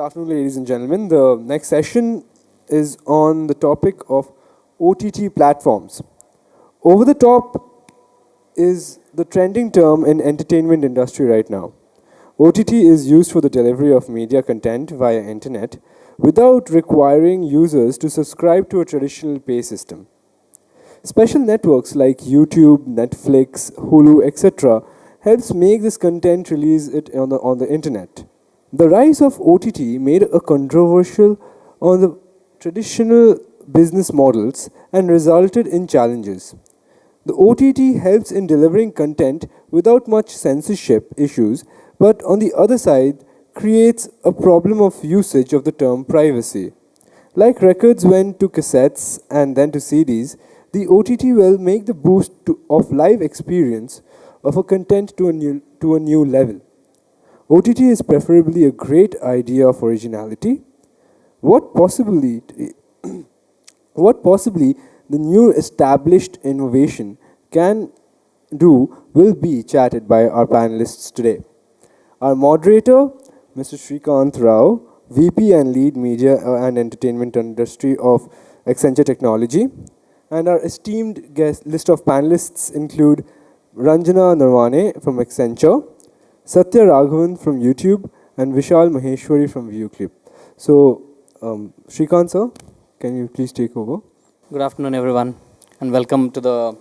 afternoon, ladies and gentlemen. The next session is on the topic of OTT platforms. Over the top is the trending term in entertainment industry right now. OTT is used for the delivery of media content via internet without requiring users to subscribe to a traditional pay system. Special networks like YouTube, Netflix, Hulu, etc. helps make this content release it on the internet. The rise of OTT made a controversial on the traditional business models and resulted in challenges. The OTT helps in delivering content without much censorship issues, but on the other side, creates a problem of usage of the term privacy. Like records went to cassettes and then to CDs, the OTT will make the boost of live experience of a content to a new level. OTT is preferably a great idea of originality. What possibly, what possibly the new established innovation can do will be chatted by our panelists today. Our moderator, Mr. Srikanth Rao, VP and Lead Media and Entertainment Industry of Accenture Technology. And our esteemed guest list of panelists include Ranjana Narwane from Accenture, Satya Raghavan from YouTube, and Vishal Maheshwari from ViewClip. So, Srikanth sir, can you please take over? Good afternoon, everyone, and welcome to the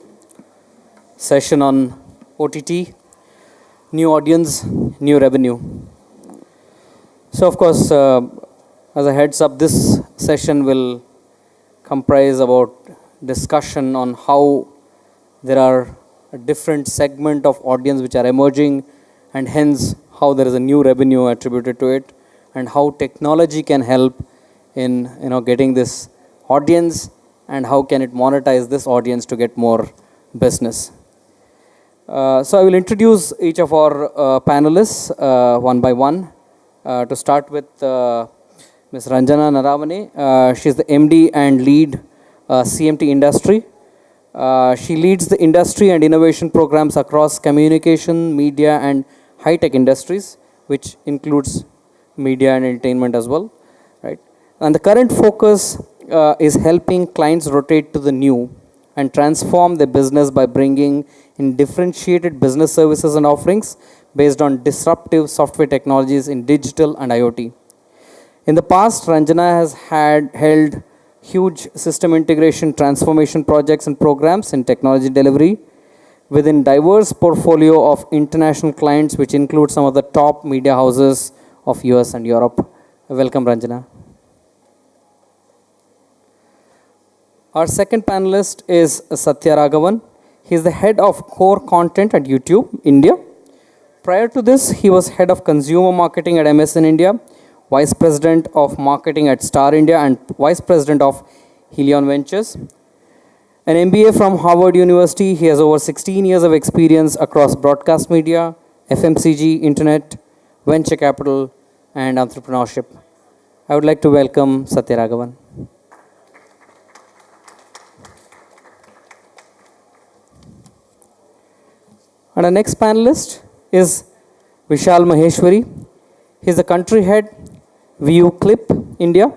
session on OTT, new audience, new revenue. So, of course, as a heads up, this session will comprise about discussion on how there are a different segment of audience which are emerging, and hence how there is a new revenue attributed to it, and how technology can help in getting this audience, and how can it monetize this audience to get more business. So I will introduce each of our panelists one by one. To start with Ms. Ranjana Naravane. She is the MD and lead CMT industry. She leads the industry and innovation programs across communication, media, and high-tech industries, which includes media and entertainment as well, right? And the current focus is helping clients rotate to the new and transform their business by bringing in differentiated business services and offerings based on disruptive software technologies in digital and IoT. In the past, Ranjana has held huge system integration transformation projects and programs in technology delivery within diverse portfolio of international clients, which include some of the top media houses of US and Europe. Welcome, Ranjana. Our second panelist is Satya Raghavan. He is the head of core content at YouTube, India. Prior to this, he was head of consumer marketing at MSN India, vice president of marketing at Star India, and vice president of Helion Ventures. An MBA from Harvard University, he has over 16 years of experience across broadcast media, FMCG, internet, venture capital, and entrepreneurship. I would like to welcome Satya Raghavan. And our next panelist is Vishal Maheshwari. He is the country head, ViewClip, India.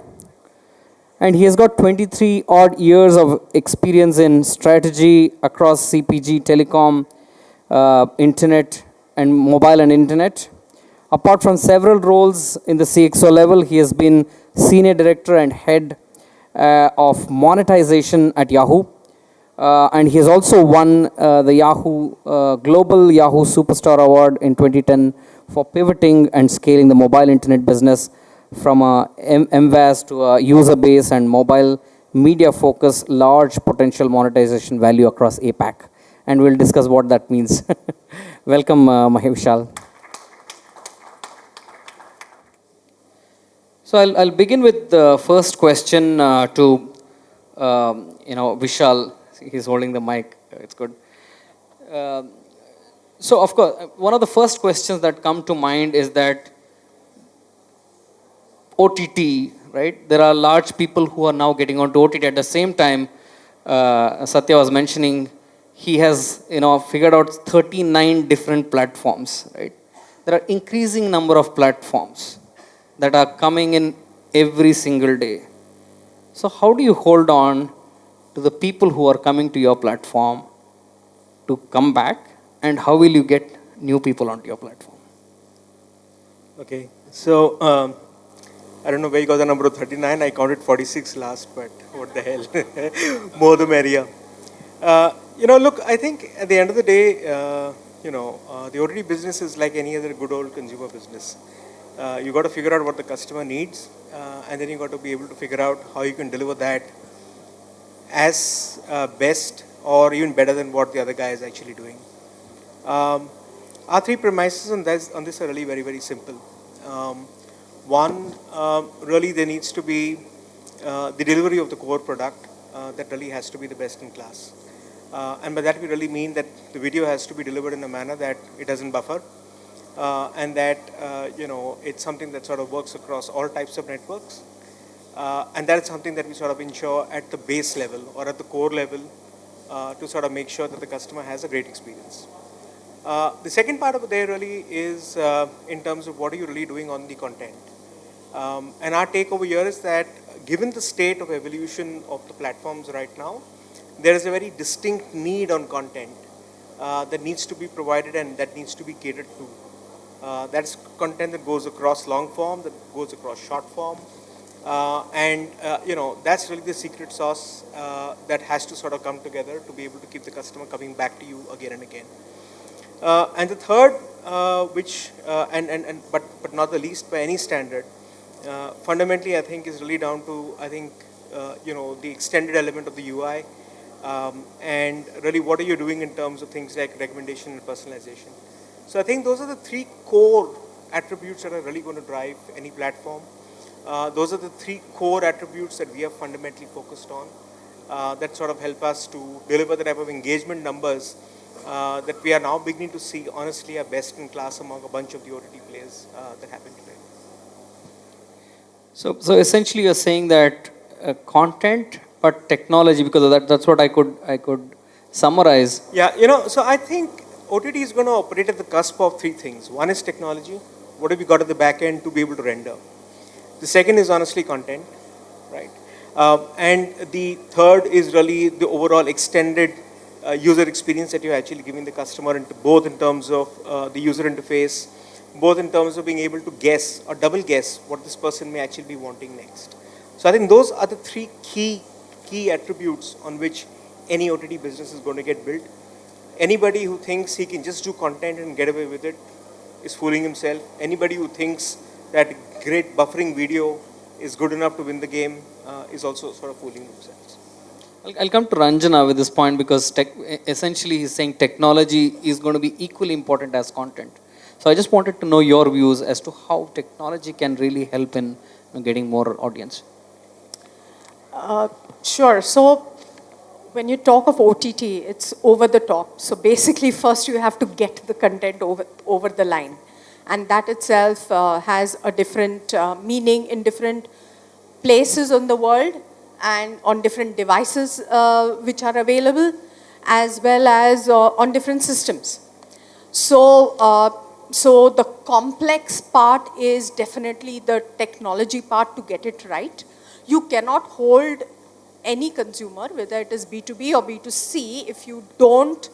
And he has got 23 odd years of experience in strategy across CPG, telecom, internet, and mobile and internet. Apart from several roles in the CXO level, he has been senior director and head of monetization at Yahoo. And he has also won the Yahoo Global Yahoo Superstar Award in 2010 for pivoting and scaling the mobile internet business from a MVAS to a user base and mobile media focus, large potential monetization value across APAC. And we'll discuss what that means. Welcome, Vishal. So I'll begin with the first question to Vishal. He's holding the mic. It's good. So of course, one of the first questions that come to mind is that OTT, right? There are large people who are now getting onto OTT. At the same time, Satya was mentioning, he has figured out 39 different platforms, right? There are increasing number of platforms. that are coming in every single day. So, how do you hold on to the people who are coming to your platform to come back, and how will you get new people onto your platform? Okay, so I don't know where you got the number of 39. I counted 46 last, but what the hell? More the merrier. Look, I think at the end of the day, the OTT business is like any other good old consumer business. You got to figure out what the customer needs, and then you got to be able to figure out how you can deliver that as best or even better than what the other guy is actually doing. Our three premises on this are really very, very simple. One, really there needs to be the delivery of the core product that really has to be the best in class. And by that we really mean that the video has to be delivered in a manner that it doesn't buffer, and that it's something that sort of works across all types of networks. And that's something that we sort of ensure at the base level or at the core level to sort of make sure that the customer has a great experience. The second part of there really is in terms of what are you really doing on the content. And our take over here is that given the state of evolution of the platforms right now, there is a very distinct need on content that needs to be provided and that needs to be catered to. That's content that goes across long form, that goes across short form. That's really the secret sauce that has to sort of come together to be able to keep the customer coming back to you again and again. And the third, but not the least by any standard, fundamentally I think is really down to the extended element of the UI, and really what are you doing in terms of things like recommendation and personalization. So I think those are the three core attributes that are really going to drive any platform. Those are the three core attributes that we have fundamentally focused on that sort of help us to deliver the type of engagement numbers that we are now beginning to see, honestly, are best in class among a bunch of the OTT players that happen today. So essentially, you're saying that content, but technology, because that's what I could summarize. Yeah, so I think OTT is going to operate at the cusp of three things. One is technology. What have we got at the back end to be able to render? The second is honestly content, right? And the third is really the overall extended user experience that you're actually giving the customer, both in terms of the user interface, both in terms of being able to guess or double guess what this person may actually be wanting next. So I think those are the three key attributes on which any OTT business is going to get built. Anybody who thinks he can just do content and get away with it is fooling himself. Anybody who thinks that great buffering video is good enough to win the game is also sort of fooling themselves. I'll come to Ranjana with this point, because essentially he's saying technology is going to be equally important as content. So I just wanted to know your views as to how technology can really help in getting more audience. Sure. So when you talk of OTT, it's over the top. So basically, first you have to get the content over the line. And that itself has a different meaning in different places in the world and on different devices which are available, as well as on different systems. So the complex part is definitely the technology part to get it right. You cannot hold any consumer, whether it is B2B or B2C, if you don't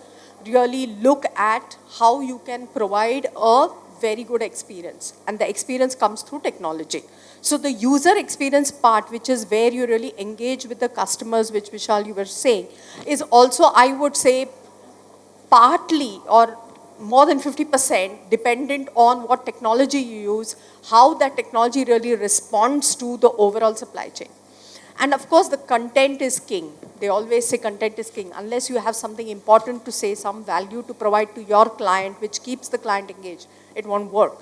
really look at how you can provide a very good experience. And the experience comes through technology. So the user experience part, which is where you really engage with the customers, which Vishal you were saying, is also, I would say, partly or more than 50% dependent on what technology you use, how that technology really responds to the overall supply chain. And of course, the content is king. They always say content is king. Unless you have something important to say, some value to provide to your client, which keeps the client engaged, it won't work.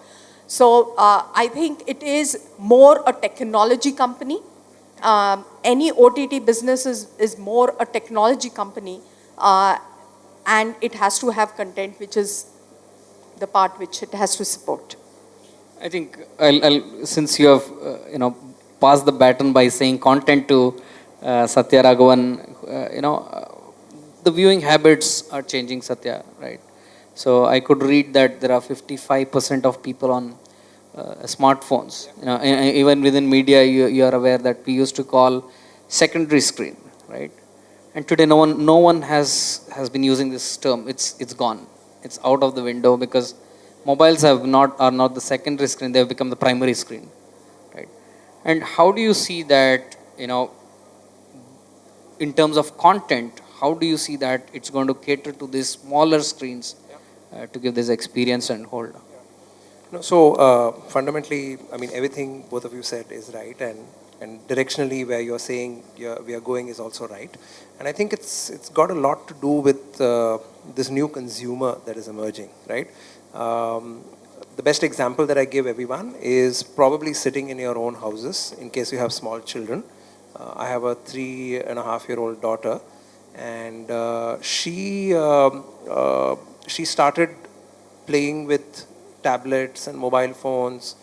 So I think it is more a technology company. Any OTT business is more a technology company, and it has to have content, which is the part which it has to support. I think since you have passed the baton by saying content to Satya Raghavan, the viewing habits are changing, Satya, right? So I could read that there are 55% of people on smartphones. Even within media, you are aware that we used to call secondary screen, right? And today, no one has been using this term. It's gone. It's out of the window because mobiles are not the secondary screen. They have become the primary screen, right? And how do you see that? In terms of content, how do you see that it's going to cater to these smaller screens to give this experience and hold? No, so fundamentally, I mean, everything both of you said is right, and directionally where you're saying we are going is also right. And I think it's got a lot to do with this new consumer that is emerging, right? The best example that I give everyone is probably sitting in your own houses in case you have small children. I have a 3.5-year-old daughter, and she started playing with tablets and mobile phones,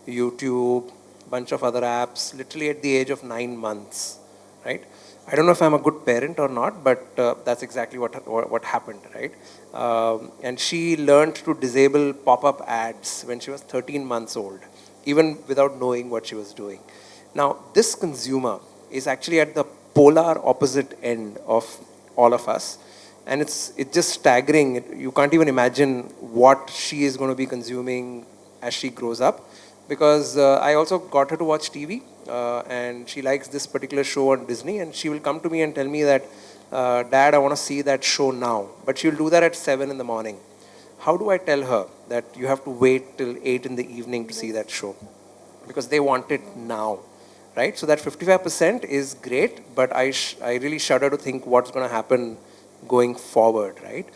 YouTube, bunch of other apps, literally at the age of 9 months, right? I don't know if I'm a good parent or not, but that's exactly what happened, right? And she learned to disable pop-up ads when she was 13 months old, even without knowing what she was doing. Now, this consumer is actually at the polar opposite end of all of us. And it's just staggering. You can't even imagine what she is going to be consuming as she grows up. Because I also got her to watch TV, and she likes this particular show on Disney, and she will come to me and tell me that, Dad, I want to see that show now. But she'll do that at 7 in the morning. How do I tell her that you have to wait till 8 in the evening to see that show? Because they want it now, right? So that 55% is great, but I really shudder to think what's going to happen going forward, right?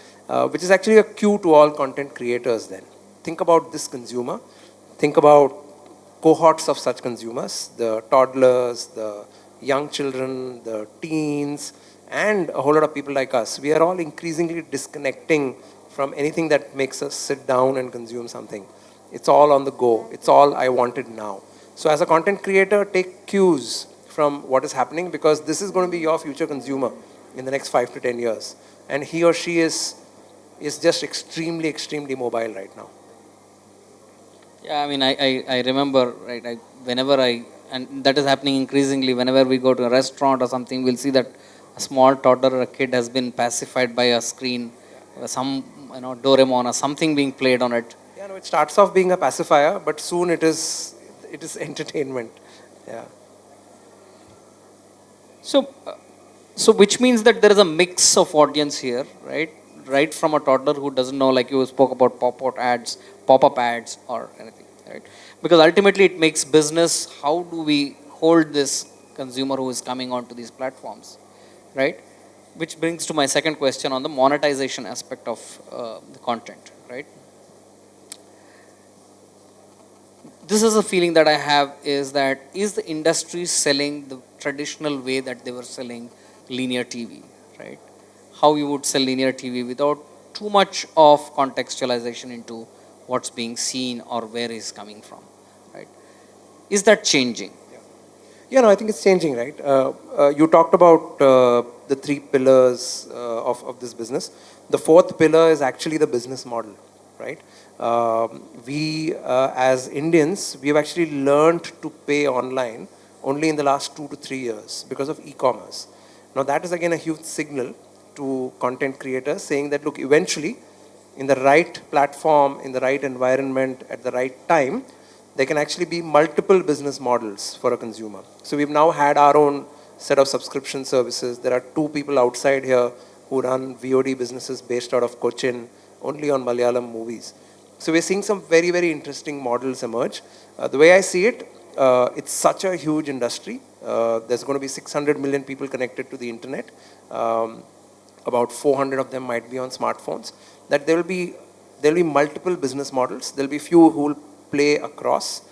Which is actually a cue to all content creators then. Think about this consumer. Think about cohorts of such consumers, the toddlers, the young children, the teens, and a whole lot of people like us. We are all increasingly disconnecting from anything that makes us sit down and consume something. It's all on the go. It's all I wanted now. So as a content creator, take cues from what is happening, because this is going to be your future consumer in the next 5 to 10 years. And he or she is just extremely, extremely mobile right now. Yeah, I mean, I remember, right, and that is happening increasingly. Whenever we go to a restaurant or something, we'll see that a small toddler or a kid has been pacified by a screen, some, Doraemon or something being played on it. Yeah, no, it starts off being a pacifier, but soon it is entertainment. Yeah. So which means that there is a mix of audience here, right? Right from a toddler who doesn't know, like you spoke about pop-up ads or anything, right? Because ultimately it makes business, how do we hold this consumer who is coming onto these platforms, right? Which brings to my second question on the monetization aspect of the content, right? This is a feeling that I have, is the industry selling the traditional way that they were selling linear TV, right? How you would sell linear TV without too much of contextualization into what's being seen or where is coming from, right? Is that changing? Yeah, no, I think it's changing, right? You talked about the 3 pillars of this business. The 4th pillar is actually the business model, right? We, as Indians, we have actually learned to pay online only in the last 2 to 3 years because of e-commerce. Now, that is again a huge signal to content creators saying that, look, eventually, in the right platform, in the right environment, at the right time, there can actually be multiple business models for a consumer. So we've now had our own set of subscription services. There are 2 people outside here who run VOD businesses based out of Cochin, only on Malayalam movies. So we're seeing some very, very interesting models emerge. The way I see it, it's such a huge industry. There's going to be 600 million people connected to the internet. About 400 of them might be on smartphones. That there will be multiple business models. There'll be few who will play across.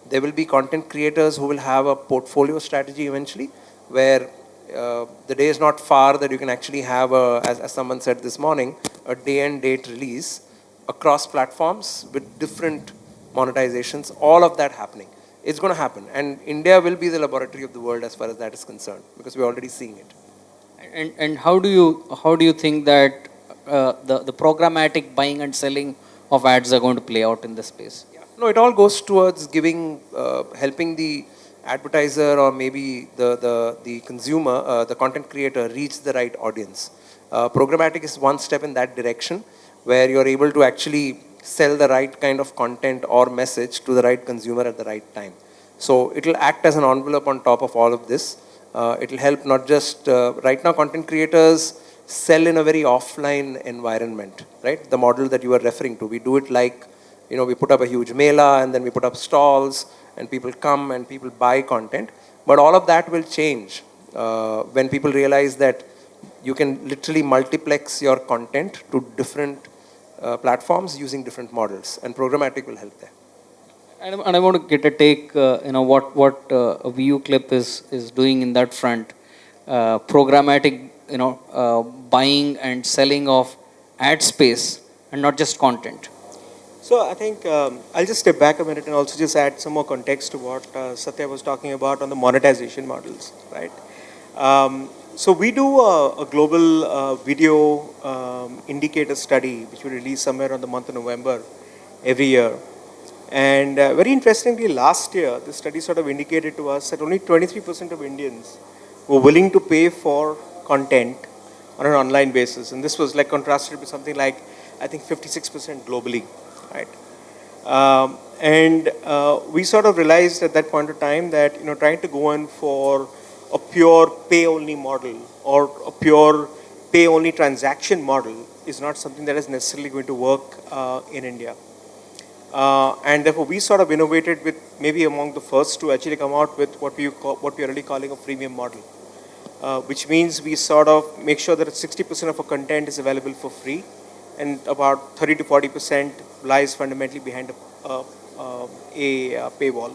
There will be content creators who will have a portfolio strategy eventually, where the day is not far that you can actually have, as someone said this morning, a day and date release across platforms with different monetizations, all of that happening. It's going to happen. And India will be the laboratory of the world as far as that is concerned, because we're already seeing it. And how do you think that the programmatic buying and selling of ads are going to play out in this space? Yeah. No, it all goes towards giving, helping the advertiser or maybe the consumer, the content creator reach the right audience. Programmatic is one step in that direction where you're able to actually sell the right kind of content or message to the right consumer at the right time. So it will act as an envelope on top of all of this. It will help not just, right now content creators sell in a very offline environment, right? The model that you are referring to, we do it like, we put up a huge mela and then we put up stalls and people come and people buy content. But all of that will change when people realize that you can literally multiplex your content to different platforms using different models, and programmatic will help there. And I want to get a take, what a VU clip is doing in that front. Programmatic, buying and selling of ad space and not just content. So I think I'll just step back a minute and also just add some more context to what Satya was talking about on the monetization models, right? So we do a global video indicator study, which we release somewhere on the month of November every year. And very interestingly, last year, the study sort of indicated to us that only 23% of Indians were willing to pay for content on an online basis. And this was like contrasted with something like, I think, 56% globally, right? We sort of realized at that point of time that, trying to go in for a pure pay-only model or a pure pay-only transaction model is not something that is necessarily going to work in India. And therefore, we sort of innovated with maybe among the first to actually come out with what we are really calling a freemium model, which means we sort of make sure that 60% of our content is available for free, and about 30 to 40% lies fundamentally behind a paywall.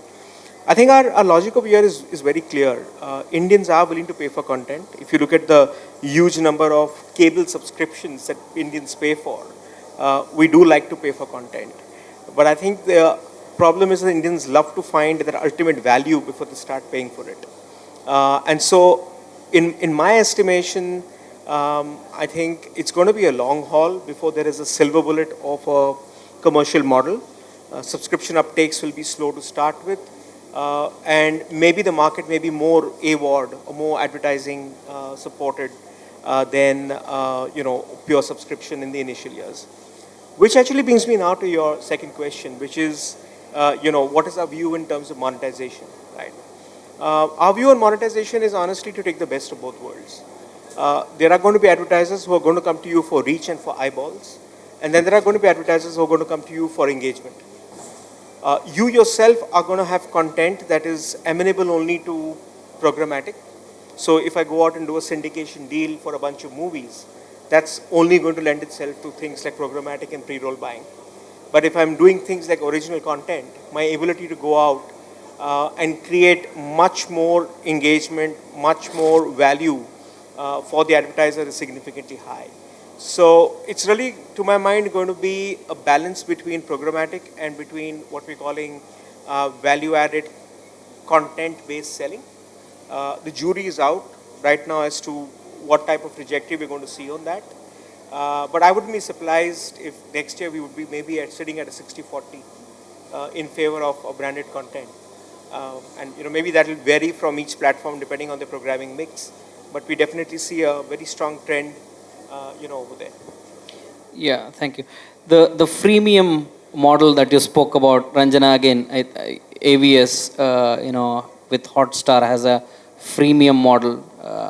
I think our logic over here is very clear. Indians are willing to pay for content. If you look at the huge number of cable subscriptions that Indians pay for, we do like to pay for content. But I think the problem is that Indians love to find that ultimate value before they start paying for it. And so, in my estimation, I think it's going to be a long haul before there is a silver bullet of a commercial model. Subscription uptakes will be slow to start with. And maybe the market may be more AWOD or more advertising supported than pure subscription in the initial years. Which actually brings me now to your second question, which is, what is our view in terms of monetization, right? Our view on monetization is honestly to take the best of both worlds. There are going to be advertisers who are going to come to you for reach and for eyeballs, and then there are going to be advertisers who are going to come to you for engagement. You yourself are going to have content that is amenable only to programmatic. So if I go out and do a syndication deal for a bunch of movies, that's only going to lend itself to things like programmatic and pre-roll buying. But if I'm doing things like original content, my ability to go out and create much more engagement, much more value for the advertiser is significantly high. So it's really, to my mind, going to be a balance between programmatic and between what we're calling value-added content-based selling. The jury is out right now as to what type of trajectory we're going to see on that. But I wouldn't be surprised if next year we would be maybe sitting at a 60-40 in favor of branded content. And maybe that will vary from each platform depending on the programming mix. But we definitely see a very strong trend, over there. Yeah, thank you. The freemium model that you spoke about, Ranjana, again, AVS, with Hotstar has a freemium model.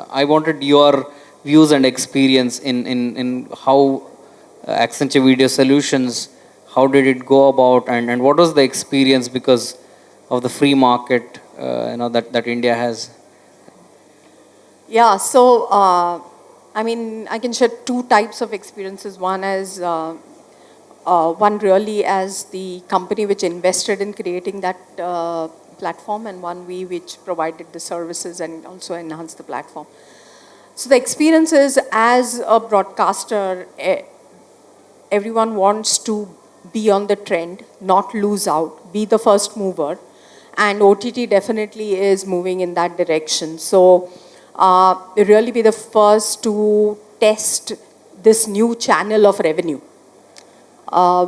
I wanted your views and experience in how Accenture Video Solutions, how did it go about, and what was the experience because of the free market, that India has? Yeah, so I can share two types of experiences. One is one really as the company which invested in creating that platform, and one we which provided the services and also enhanced the platform. So the experience is, as a broadcaster, everyone wants to be on the trend, not lose out, be the first mover, and OTT definitely is moving in that direction. So really be the first to test this new channel of revenue.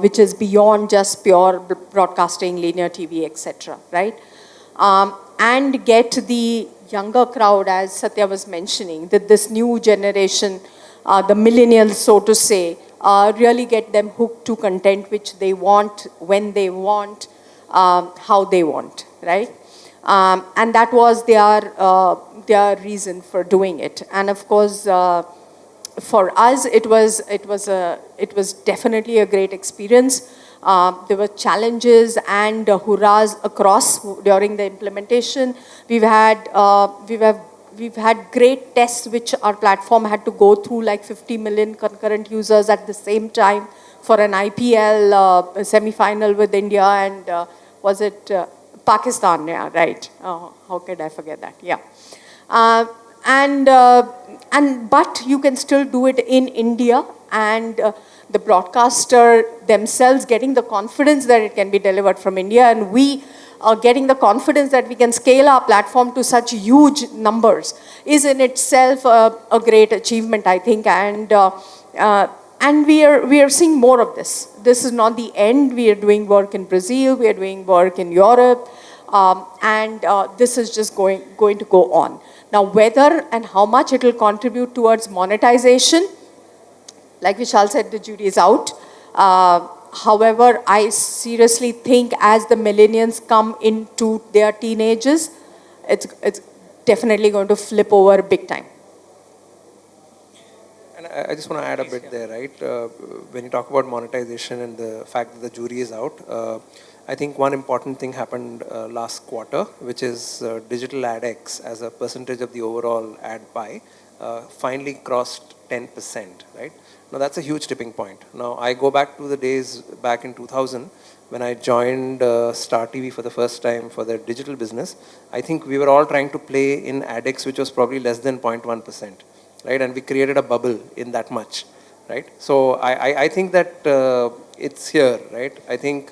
which is beyond just pure broadcasting, linear TV, etc., right? And get the younger crowd, as Satya was mentioning, that this new generation, the millennials, so to say, really get them hooked to content which they want, when they want, how they want, right? And that was their reason for doing it. And of course, for us, it was definitely a great experience. There were challenges and hurrahs across during the implementation. We've had great tests which our platform had to go through, like 50 million concurrent users at the same time for an IPL semi-final with India and was it Pakistan? Yeah, right. Oh, how could I forget that? Yeah. Uh, but you can still do it in India, and the broadcaster themselves getting the confidence that it can be delivered from India, and we are getting the confidence that we can scale our platform to such huge numbers is in itself a great achievement, I think, and we are seeing more of this. This is not the end. We are doing work in Brazil, we are doing work in Europe, and this is just going to go on. Now, whether and how much it will contribute towards monetization, like Vishal said, the jury is out. However, I seriously think as the millennials come into their teenagers, it's definitely going to flip over big time. And I just want to add a bit there, right? When you talk about monetization and the fact that the jury is out, I think one important thing happened last quarter, which is digital ad X as a percentage of the overall ad pie finally crossed 10%, right? Now that's a huge tipping point. Now I go back to the days back in 2000 when I joined Star TV for the first time for their digital business. I think we were all trying to play in ad X, which was probably less than 0.1%, right? And we created a bubble in that much, right? So I think that it's here, right? I think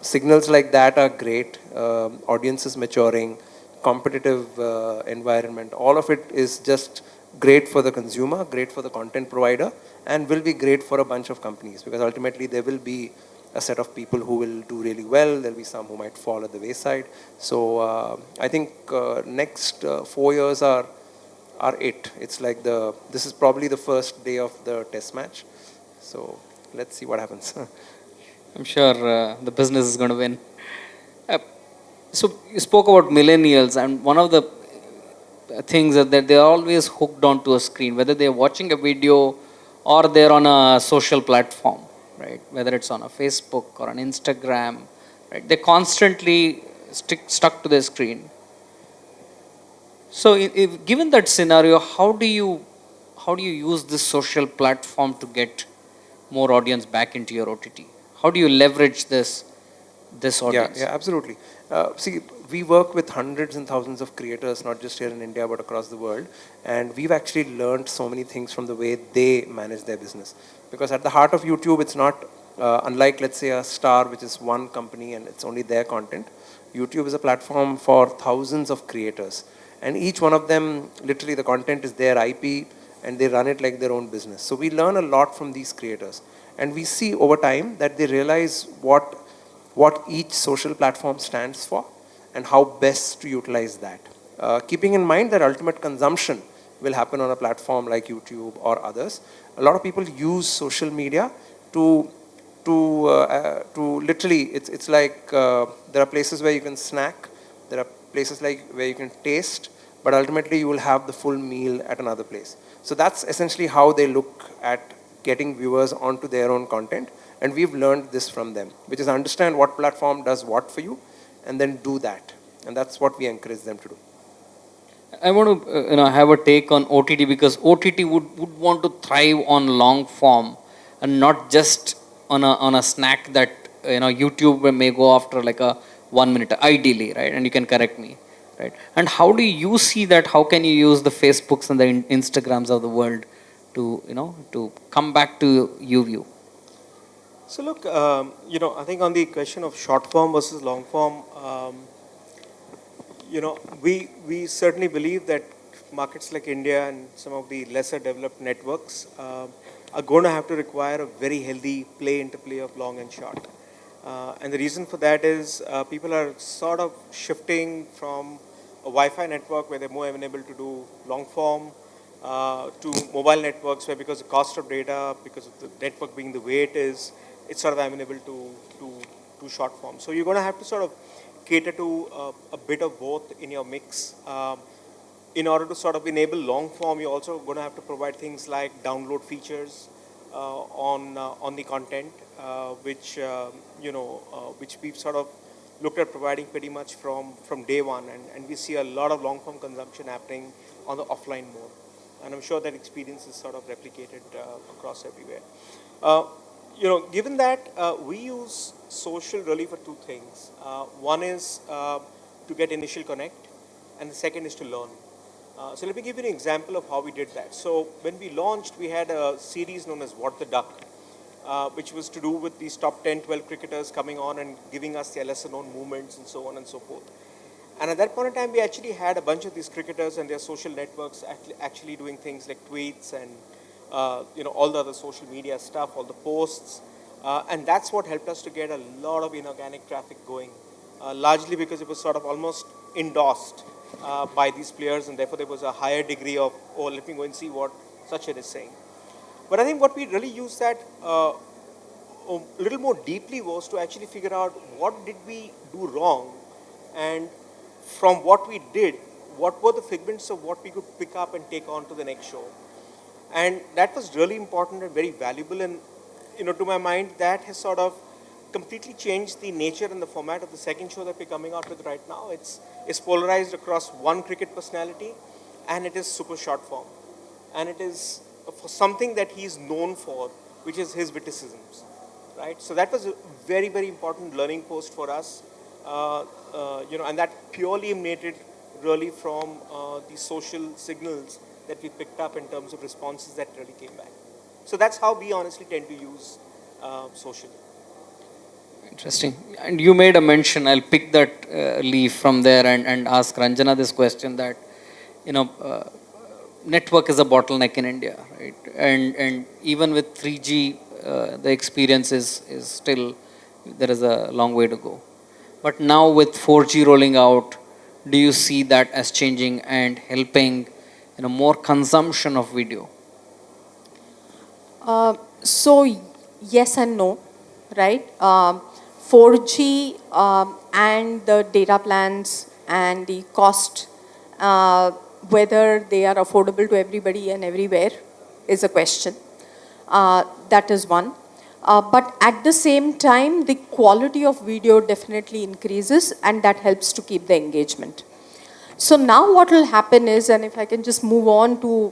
signals like that are great. Audiences maturing, competitive environment, all of it is just great for the consumer, great for the content provider, and will be great for a bunch of companies, because ultimately there will be a set of people who will do really well. There'll be some who might fall at the wayside. So I think next 4 years are it. It's like this is probably the first day of the test match. So let's see what happens. I'm sure the business is going to win. So you spoke about millennials, and one of the things that they're always hooked onto a screen, whether they're watching a video or they're on a social platform, right? Whether it's on a Facebook or an Instagram, right? They're constantly stuck to their screen. So, if given that scenario, how do you use this social platform to get more audience back into your OTT? How do you leverage this audience? Yeah, absolutely. See, we work with hundreds and thousands of creators, not just here in India, but across the world. And we've actually learned so many things from the way they manage their business. Because at the heart of YouTube, it's not unlike, let's say, a Star, which is one company and it's only their content. YouTube is a platform for thousands of creators. And each one of them, literally the content is their IP and they run it like their own business. So we learn a lot from these creators. And we see over time that they realize what each social platform stands for and how best to utilize that. Keeping in mind that ultimate consumption will happen on a platform like YouTube or others. A lot of people use social media to literally, it's like there are places where you can snack, there are places like where you can taste, but ultimately you will have the full meal at another place. So that's essentially how they look at getting viewers onto their own content. And we've learned this from them, which is understand what platform does what for you and then do that. And that's what we encourage them to do. I want to have a take on OTT, because OTT would want to thrive on long form and not just on a snack that YouTube may go after like a 1 minute, ideally, right? And you can correct me, right? And how do you see that? How can you use the Facebooks and the Instagrams of the world to come back to YouView? So look, I think on the question of short form versus long form, we certainly believe that markets like India and some of the lesser developed networks are going to have to require a very healthy interplay of long and short. And the reason for that is people are sort of shifting from a Wi-Fi network where they're more able to do long form to mobile networks where because the cost of data, because of the network being the way it is, it's sort of amenable to short form. So you're going to have to sort of cater to a bit of both in your mix. In order to sort of enable long form, you're also going to have to provide things like download features on the content, which which we've sort of looked at providing pretty much from day one, and we see a lot of long form consumption happening on the offline mode, and I'm sure that experience is sort of replicated across everywhere. Given that we use social really for two things. One is to get initial connect, and the second is to learn. So let me give you an example of how we did that. So when we launched, we had a series known as What the Duck, which was to do with these top 10, 12 cricketers coming on and giving us their lesser known movements and so on and so forth. And at that point in time, we actually had a bunch of these cricketers and their social networks actually doing things like tweets and all the other social media stuff, all the posts. And that's what helped us to get a lot of inorganic traffic going, largely because it was sort of almost endorsed by these players, and therefore there was a higher degree of, oh, let me go and see what Sachin is saying. But I think what we really used that a little more deeply was to actually figure out what did we do wrong, and from what we did, what were the figments of what we could pick up and take on to the next show. And that was really important and very valuable, and to my mind, that has sort of completely changed the nature and the format of the second show that we're coming out with right now. It's polarized across one cricket personality, and it is super short form. And it is for something that he's known for, which is his witticisms, right? So that was a very, very important learning post for us, and that purely emanated really from the social signals that we picked up in terms of responses that really came back. So that's how we honestly tend to use social. Interesting. And you made a mention, I'll pick that leaf from there and ask Ranjana this question that, network is a bottleneck in India, right? And even with 3G, the experience is still, there is a long way to go. But now with 4G rolling out, do you see that as changing and helping, more consumption of video? So yes and no, right? 4G and the data plans and the cost, whether they are affordable to everybody and everywhere is a question. That is one. But at the same time, the quality of video definitely increases, and that helps to keep the engagement. So now what will happen is, and if I can just move on to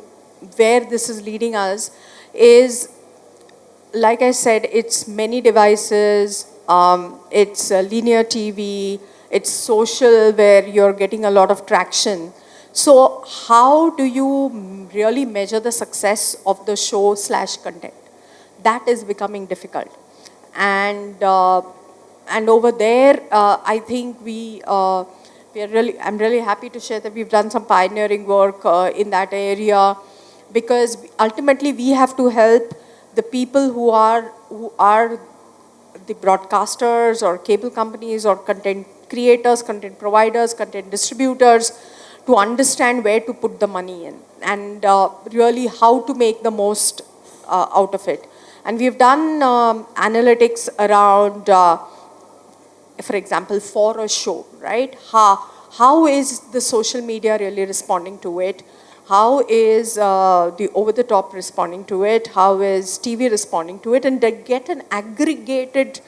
where this is leading us, is, like I said, it's many devices, it's linear TV, it's social where you're getting a lot of traction. So how do you really measure the success of the show / content? That is becoming difficult. And over there, I think I'm really happy to share that we've done some pioneering work in that area, because ultimately we have to help the people who are the broadcasters or cable companies or content creators, content providers, content distributors, to understand where to put the money in and really how to make the most out of it. And we've done analytics around, for example, for a show, right? How is the social media really responding to it? How is the over-the-top responding to it? How is TV responding to it? And they get an aggregated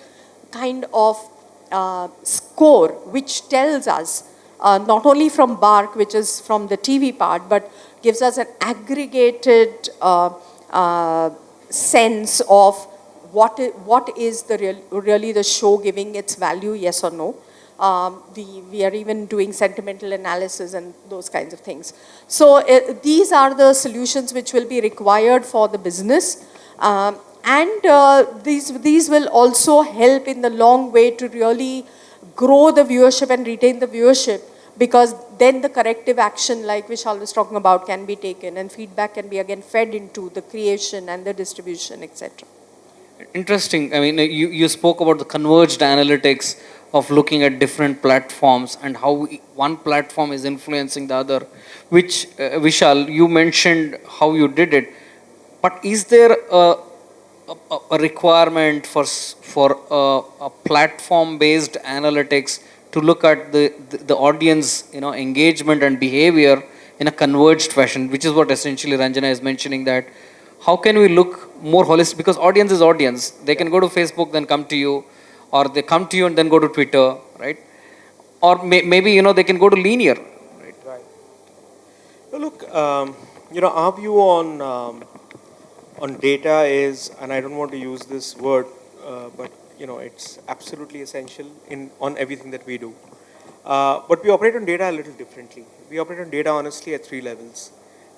kind of score, which tells us, not only from BARC, which is from the TV part, but gives us an aggregated sense of what is really the show giving its value, yes or no. We are even doing sentimental analysis and those kinds of things. So these are the solutions which will be required for the business. And these will also help in the long way to really grow the viewership and retain the viewership because then the corrective action, like Vishal was talking about, can be taken, and feedback can be again fed into the creation and the distribution, etc. Interesting. I mean, you spoke about the converged analytics of looking at different platforms and how one platform is influencing the other, which, Vishal, you mentioned how you did it. But is there a requirement for a platform-based analytics to look at the audience, engagement and behavior in a converged fashion, which is what essentially Ranjana is mentioning, that how can we look more holistic? Because audience is audience. They can go to Facebook, then come to you, or they come to you and then go to Twitter, right? Or maybe they can go to linear, right? Right. So look, our view on data is, and I don't want to use this word, but it's absolutely essential on everything that we do. But we operate on data a little differently. We operate on data honestly at 3 levels.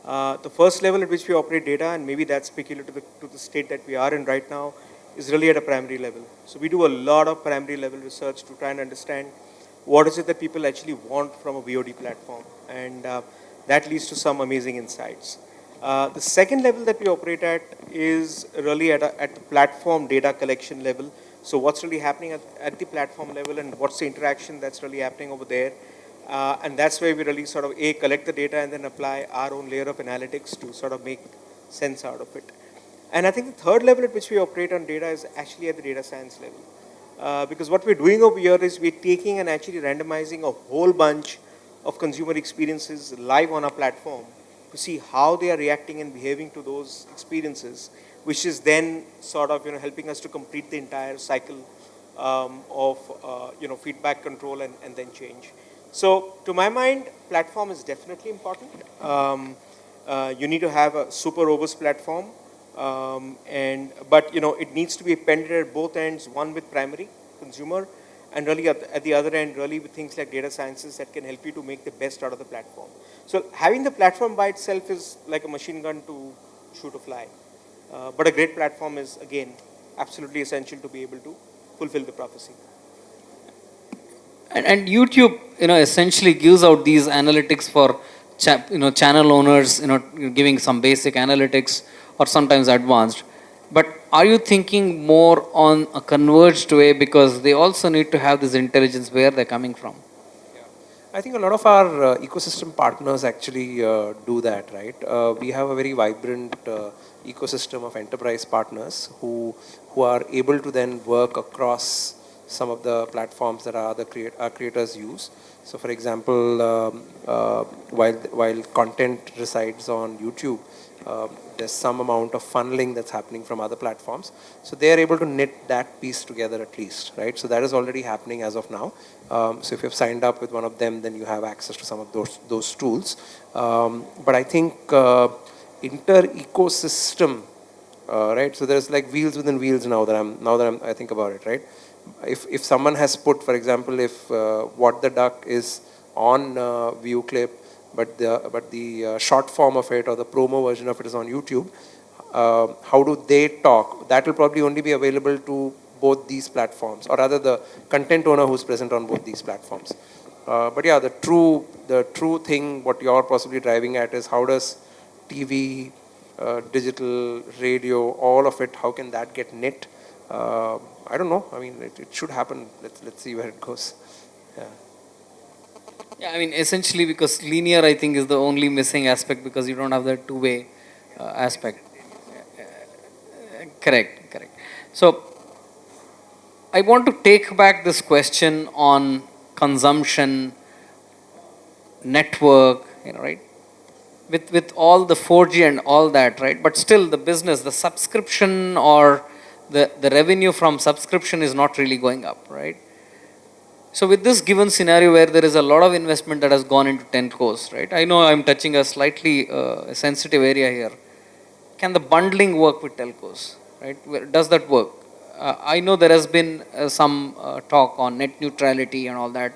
The first level at which we operate data, and maybe that's peculiar to the state that we are in right now, is really at a primary level. So we do a lot of primary level research to try and understand what is it that people actually want from a VOD platform, and that leads to some amazing insights. The second level that we operate at is really at the platform data collection level. So what's really happening at the platform level, and what's the interaction that's really happening over there. And that's where we really sort of collect the data and then apply our own layer of analytics to sort of make sense out of it. And I think the third level at which we operate on data is actually at the data science level. Because what we're doing over here is we're taking and actually randomizing a whole bunch of consumer experiences live on our platform to see how they are reacting and behaving to those experiences, which is then sort of helping us to complete the entire cycle of feedback, control, and then change. So to my mind, platform is definitely important. You need to have a super robust platform, but it needs to be appended at both ends. One with primary consumer, and really at the other end, really with things like data sciences that can help you to make the best out of the platform. So having the platform by itself is like a machine gun to shoot a fly. But a great platform is, again, absolutely essential to be able to fulfill the prophecy. And YouTube, essentially gives out these analytics for, channel owners, giving some basic analytics or sometimes advanced. But are you thinking more on a converged way, because they also need to have this intelligence where they're coming from? I think a lot of our ecosystem partners actually do that, right? We have a very vibrant ecosystem of enterprise partners who are able to then work across some of the platforms that our creators use. So, for example, while content resides on YouTube, there's some amount of funneling that's happening from other platforms. So they are able to knit that piece together at least, right? So that is already happening as of now. So if you've signed up with one of them, then you have access to some of those tools. But I think inter-ecosystem, right? So there's like wheels within wheels now that I think about it, right? If someone has put, for example, if What the Duck is on ViewClip, but the short form of it or the promo version of it is on YouTube, how do they talk? That will probably only be available to both these platforms, or rather the content owner who's present on both these platforms. But yeah, the true thing, what you're possibly driving at, is how does TV, digital, radio, all of it, how can that get knit? I don't know. I mean, it should happen. Let's see where it goes. Yeah. Yeah, I mean, essentially, because linear, I think, is the only missing aspect, because you don't have that two-way aspect. Correct. So, I want to take back this question on consumption, network, right? With all the 4G and all that, right? But still, the business, the subscription or the revenue from subscription is not really going up, right? So with this given scenario where there is a lot of investment that has gone into telcos, right? I know I'm touching a slightly sensitive area here. Can the bundling work with telcos, right? Does that work? I know there has been some talk on net neutrality and all that.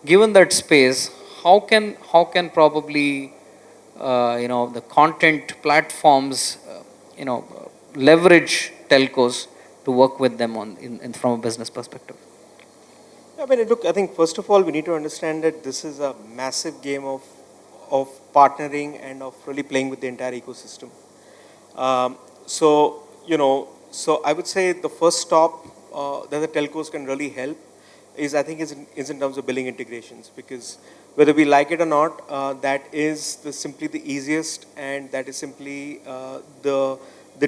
Given that space, how can probably the content platforms leverage telcos to work with them from a business perspective? I mean, look, I think first of all, we need to understand that this is a massive game of partnering and of really playing with the entire ecosystem. So I would say the first stop that the telcos can really help is, I think, is in terms of billing integrations, because whether we like it or not, that is simply the easiest, and that is simply the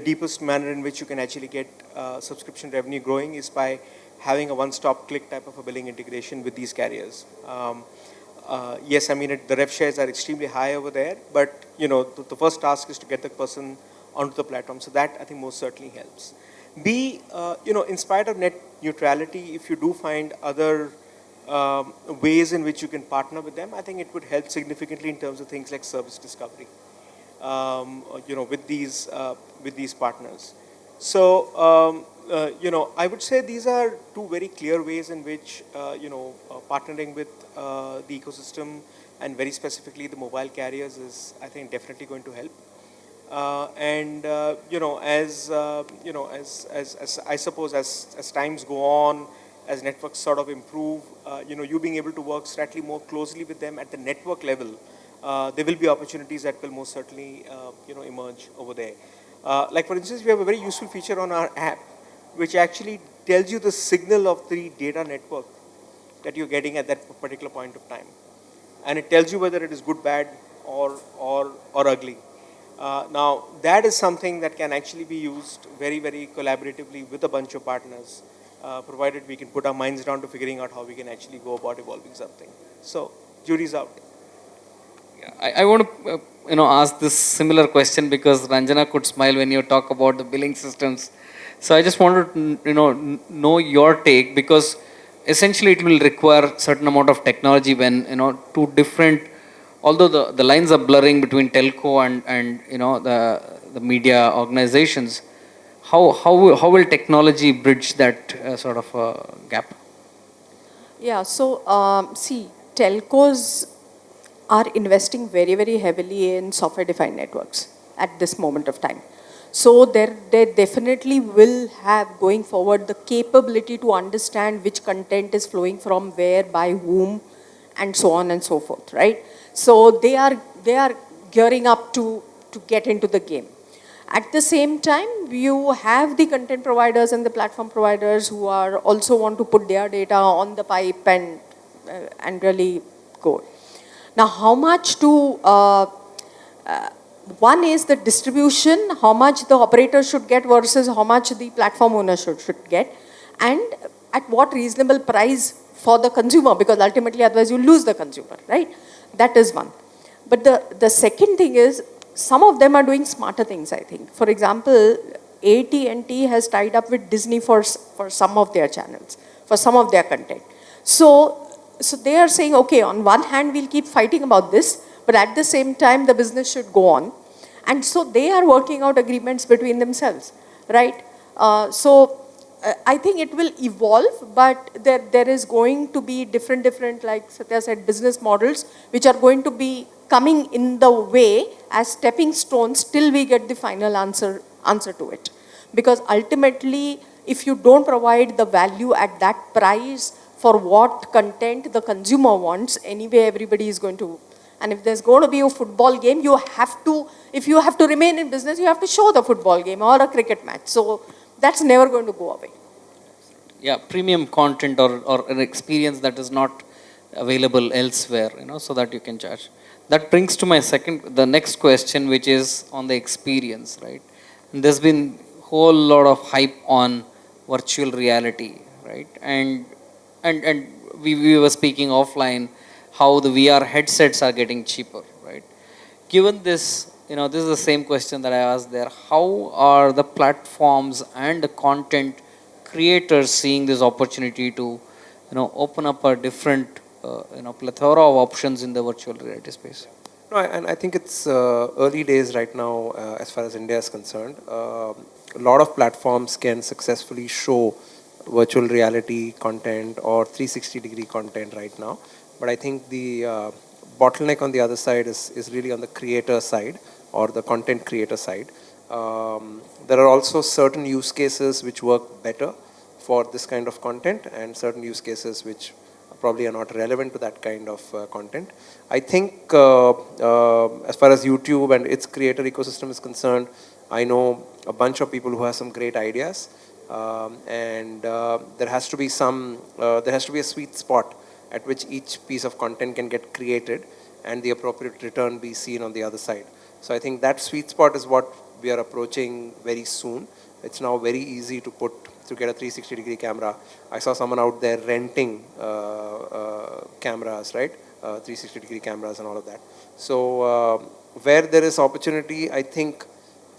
deepest manner in which you can actually get subscription revenue growing is by having a one-stop click type of a billing integration with these carriers. Yes, I mean, the rev shares are extremely high over there, but the first task is to get the person onto the platform. So that, I think, most certainly helps. B, in spite of net neutrality, if you do find other ways in which you can partner with them, I think it would help significantly in terms of things like service discovery, with these partners. So, I would say these are two very clear ways in which, partnering with the ecosystem and very specifically the mobile carriers is, I think, definitely going to help. As I suppose as times go on, as networks sort of improve, you being able to work slightly more closely with them at the network level, there will be opportunities that will most certainly, emerge over there. Like for instance, we have a very useful feature on our app, which actually tells you the signal of the data network that you're getting at that particular point of time, and it tells you whether it is good, bad, or ugly. Now, that is something that can actually be used very, very collaboratively with a bunch of partners, provided we can put our minds down to figuring out how we can actually go about evolving something. So, jury's out. I want to ask this similar question because Ranjana could smile when you talk about the billing systems. So I just wanted to know your take, because essentially it will require certain amount of technology when two different, although the lines are blurring between telco and the media organizations. How will technology bridge that sort of gap? Yeah, so see, telcos are investing very, very heavily in software-defined networks at this moment of time. So they definitely will have, going forward, the capability to understand which content is flowing from where, by whom, and so on and so forth, right? So they are gearing up to get into the game. At the same time, you have the content providers and the platform providers who are also want to put their data on the pipe and really go. Now, how much to one is the distribution, how much the operator should get versus how much the platform owner should get, and at what reasonable price for the consumer, because ultimately otherwise you lose the consumer, right? That is one. But the second thing is, some of them are doing smarter things, I think. For example, AT&T has tied up with Disney for some of their channels, for some of their content. So they are saying, okay, on one hand, we'll keep fighting about this, but at the same time, the business should go on. And so they are working out agreements between themselves, right? I think it will evolve, but there is going to be different, like Satya said, business models, which are going to be coming in the way as stepping stones till we get the final answer to it. Because ultimately, if you don't provide the value at that price for what content the consumer wants, anyway, everybody is going to. And if there's going to be a football game, if you have to remain in business, you have to show the football game or a cricket match. So that's never going to go away. Yeah, premium content or an experience that is not available elsewhere, so that you can charge. That brings to the next question, which is on the experience, right? And there's been whole lot of hype on virtual reality, right? And we were speaking offline how the VR headsets are getting cheaper, right? Given this, this is the same question that I asked there. How are the platforms and the content creators seeing this opportunity to, open up a different, plethora of options in the virtual reality space? No, and I think it's early days right now as far as India is concerned. A lot of platforms can successfully show virtual reality content or 360-degree content right now. But I think the bottleneck on the other side is really on the creator side or the content creator side. There are also certain use cases which work better for this kind of content and certain use cases which probably are not relevant to that kind of content. I think as far as YouTube and its creator ecosystem is concerned, I know a bunch of people who have some great ideas, and there has to be a sweet spot at which each piece of content can get created and the appropriate return be seen on the other side. So I think that sweet spot is what we are approaching very soon. It's now very easy to get a 360-degree camera. I saw someone out there renting cameras, right? 360-degree cameras and all of that. So where there is opportunity, I think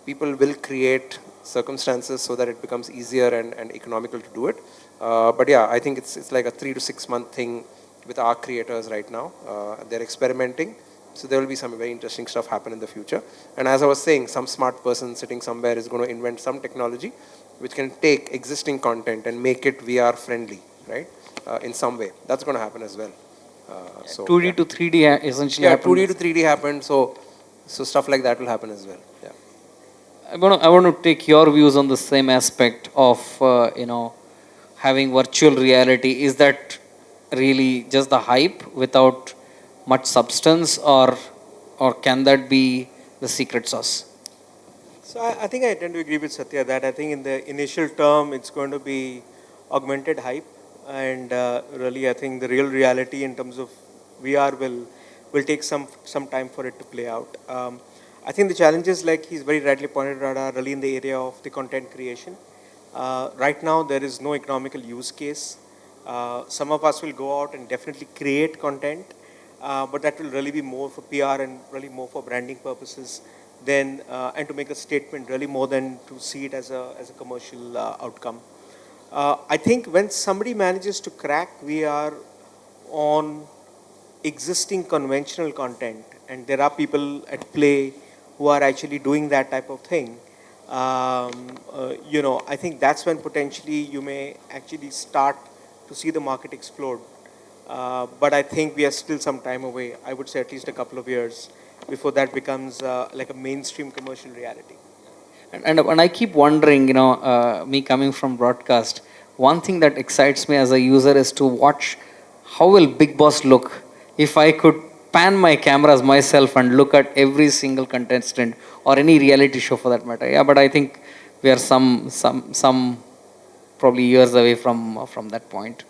people will create circumstances so that it becomes easier and economical to do it. But yeah, I think it's like a 3 to 6 month thing with our creators right now. They're experimenting. So there will be some very interesting stuff happen in the future. And as I was saying, some smart person sitting somewhere is going to invent some technology which can take existing content and make it VR friendly, right? In some way. That's going to happen as well. So 2D yeah. to 3D essentially Yeah, happened. 2D to 3D happened. So stuff like that will happen as well. Yeah. I want to take your views on the same aspect of having virtual reality. Is that really just the hype without much substance, or can that be the secret sauce? So I think I tend to agree with Satya that I think in the initial term it's going to be augmented hype, and really I think the real reality in terms of VR will take some time for it to play out. I think the challenges, like he's very rightly pointed out, are really in the area of the content creation. Right now there is no economical use case. Some of us will go out and definitely create content, but that will really be more for PR and really more for branding purposes than and to make a statement really more than to see it as a commercial outcome. I think when somebody manages to crack VR on existing conventional content, and there are people at play who are actually doing that type of thing, I think that's when potentially you may actually start to see the market explode. But I think we are still some time away. I would say at least a couple of years before that becomes like a mainstream commercial reality. And I keep wondering, me coming from broadcast, one thing that excites me as a user is to watch how will Big Boss look if I could pan my cameras myself and look at every single contestant or any reality show for that matter. Yeah, but I think we are some probably years away from that point.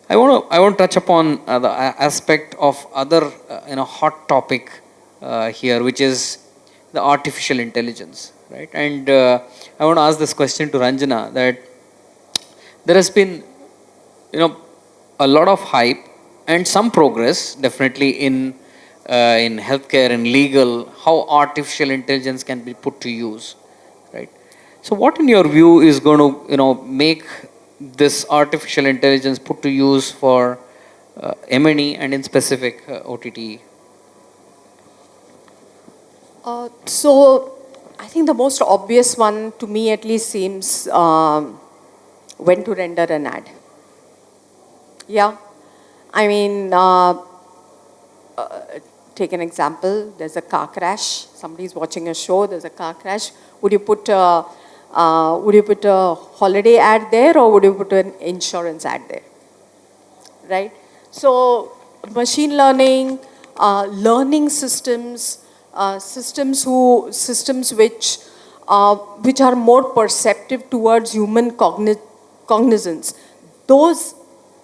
I want to touch upon the aspect of other hot topic here, which is the artificial intelligence, right? And I want to ask this question to Ranjana, that there has been a lot of hype and some progress definitely in healthcare and legal, how artificial intelligence can be put to use, right? So what in your view is going to make this artificial intelligence put to use for M&E and in specific OTT? So I think the most obvious one to me at least seems when to render an ad. Yeah. I mean, take an example. There's a car crash. Somebody's watching a show. There's a car crash. Would you put a holiday ad there, or would you put an insurance ad there? Right. So machine learning, learning systems, systems which are more perceptive towards human cognizance. Those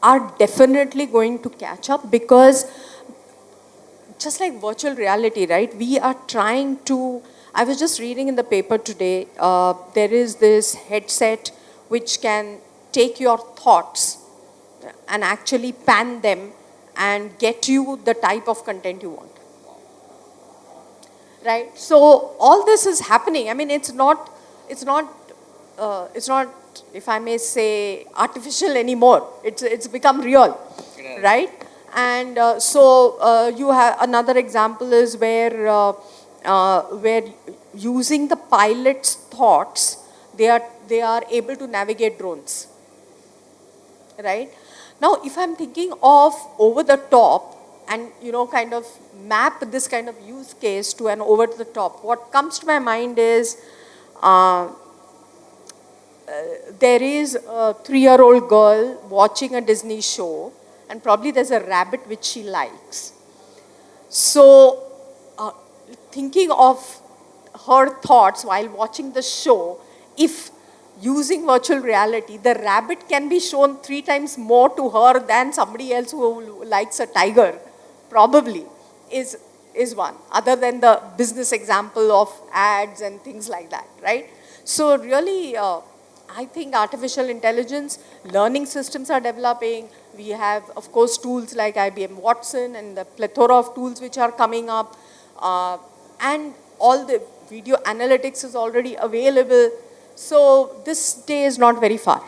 are definitely going to catch up, because just like virtual reality, right? We are trying to, I was just reading in the paper today, there is this headset which can take your thoughts and actually pan them and get you the type of content you want. Right? So all this is happening. I mean, it's not, if I may say, artificial anymore. It's become real, right? And you have another example is where using the pilot's thoughts, they are able to navigate drones, right? Now, if I'm thinking of over the top and kind of map this kind of use case to an over the top, what comes to my mind is there is a 3-year-old girl watching a Disney show, and probably there's a rabbit which she likes. So, thinking of her thoughts while watching the show, if using virtual reality, the rabbit can be shown 3 times more to her than somebody else who likes a tiger, probably, is one, other than the business example of ads and things like that, right? So really, I think artificial intelligence, learning systems are developing. We have, of course, tools like IBM Watson and the plethora of tools which are coming up. And all the video analytics is already available. So this day is not very far.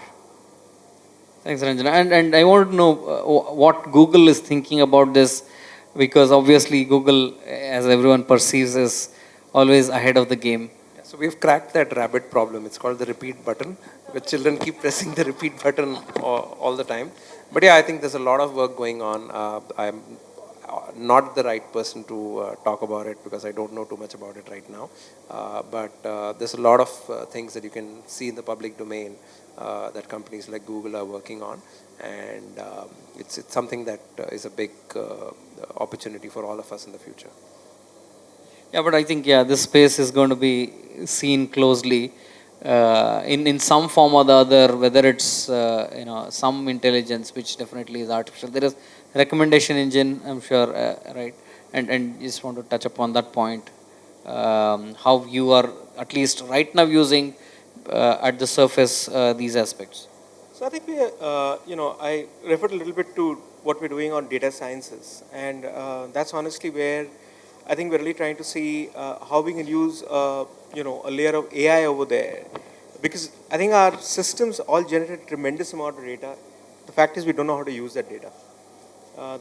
Thanks, Ranjana. And I want to know what Google is thinking about this, because obviously Google, as everyone perceives, is always ahead of the game. So we've cracked that rabbit problem. It's called the repeat button, where children keep pressing the repeat button all the time. But yeah, I think there's a lot of work going on. I'm not the right person to talk about it because I don't know too much about it right now. But there's a lot of things that you can see in the public domain that companies like Google are working on. And it's something that is a big opportunity for all of us in the future. Yeah, but I think, this space is going to be seen closely in some form or the other, whether it's some intelligence, which definitely is artificial. There is recommendation engine, I'm sure, right? And just want to touch upon that point, how you are at least right now using at the surface these aspects. So I think we, I referred a little bit to what we're doing on data sciences, and that's honestly where I think we're really trying to see how we can use, a layer of AI over there, because I think our systems all generate a tremendous amount of data. The fact is we don't know how to use that data.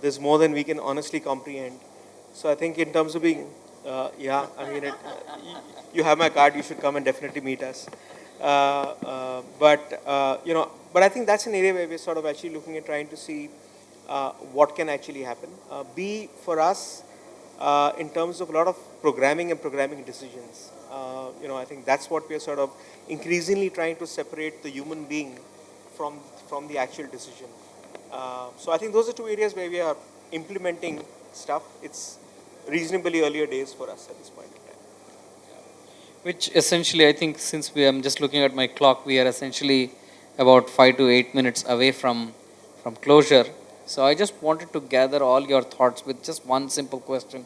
There's more than we can honestly comprehend. So I think in terms of being, you have my card. You should come and definitely meet us. But I think that's an area where we're sort of actually looking at trying to see what can actually happen. For us, in terms of a lot of programming and programming decisions. I think that's what we're sort of increasingly trying to separate the human being from the actual decision. So I think those are two areas where we are implementing stuff. It's reasonably earlier days for us at this point in time. Which essentially, I think, since I'm just looking at my clock, we are essentially about 5 to 8 minutes away from closure. So I just wanted to gather all your thoughts with just one simple question.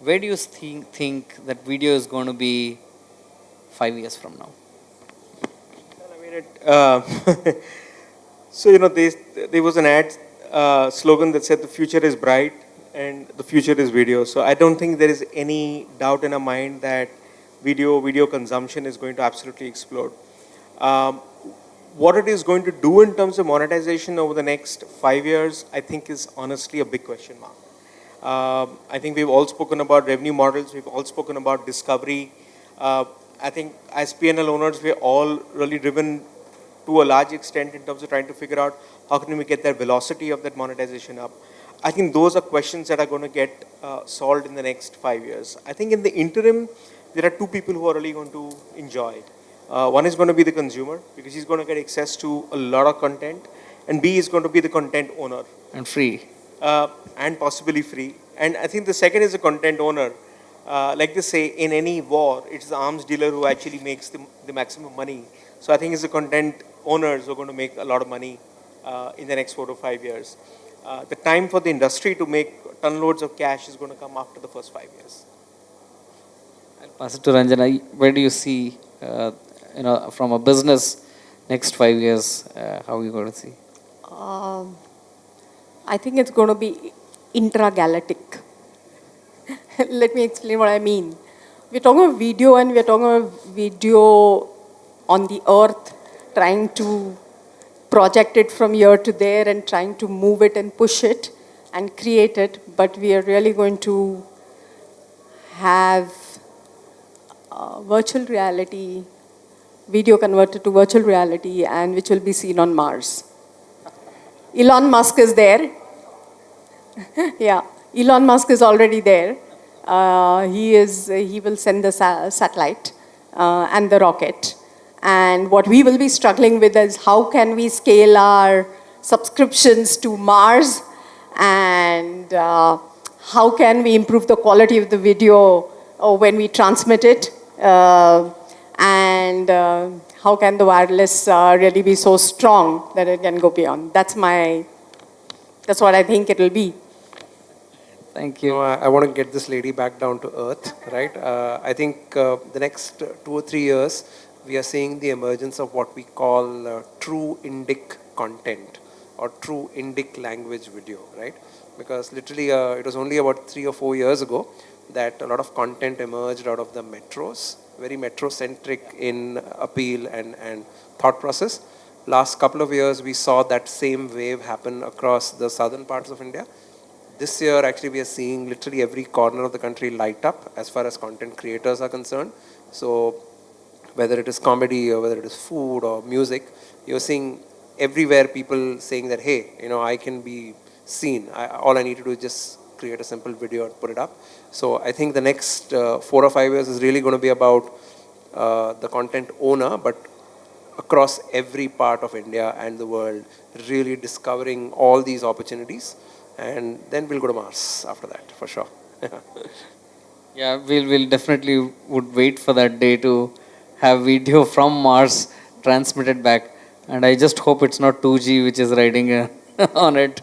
Where do you think that video is going to be 5 years from now? Well, so there was an ad slogan that said the future is bright and the future is video. So I don't think there is any doubt in our mind that video consumption is going to absolutely explode. What it is going to do in terms of monetization over the next 5 years, I think is honestly a big question mark. I think we've all spoken about revenue models. We've all spoken about discovery. I think as P&L owners, we're all really driven to a large extent in terms of trying to figure out how can we get that velocity of that monetization up. I think those are questions that are going to get solved in the next 5 years. I think in the interim, there are two people who are really going to enjoy. One is going to be the consumer, because he's going to get access to a lot of content, and B is going to be the content owner. And free. And possibly free. And I think the second is the content owner. Like they say, in any war, it's the arms dealer who actually makes the maximum money. So I think it's the content owners who are going to make a lot of money in the next 4 to 5 years. The time for the industry to make ton loads of cash is going to come after the first 5 years. I'll pass it to Ranjana. Where do you see, from a business, next 5 years, how are you going to see? I think it's going to be intragalactic. Let me explain what I mean. We're talking about video, and we're talking about video on the earth, trying to project it from here to there and trying to move it and push it and create it. But we are really going to have virtual reality, video converted to virtual reality, and which will be seen on Mars. Elon Musk is there. Yeah, Elon Musk is already there. He will send the satellite and the rocket, And what we will be struggling with is how can we scale our subscriptions to Mars, and how can we improve the quality of the video when we transmit it, and how can the wireless really be so strong that it can go beyond. That's what I think it will be. Thank you. No, I want to get this lady back down to earth, right? I think the next 2 or 3 years, we are seeing the emergence of what we call true Indic content or true Indic language video, right? Because literally it was only about 3 or 4 years ago that a lot of content emerged out of the metros, very metro-centric in appeal and thought process. Last couple of years, we saw that same wave happen across the southern parts of India. This year, actually, we are seeing literally every corner of the country light up as far as content creators are concerned. So whether it is comedy or whether it is food or music, you're seeing everywhere people saying that, hey, I can be seen. All I need to do is just create a simple video and put it up. So I think the next 4 or 5 years is really going to be about the content owner, but across every part of India and the world, really discovering all these opportunities. And then we'll go to Mars after that, for sure. Yeah, we'll definitely would wait for that day to have video from Mars transmitted back. And I just hope it's not 2G which is riding on it.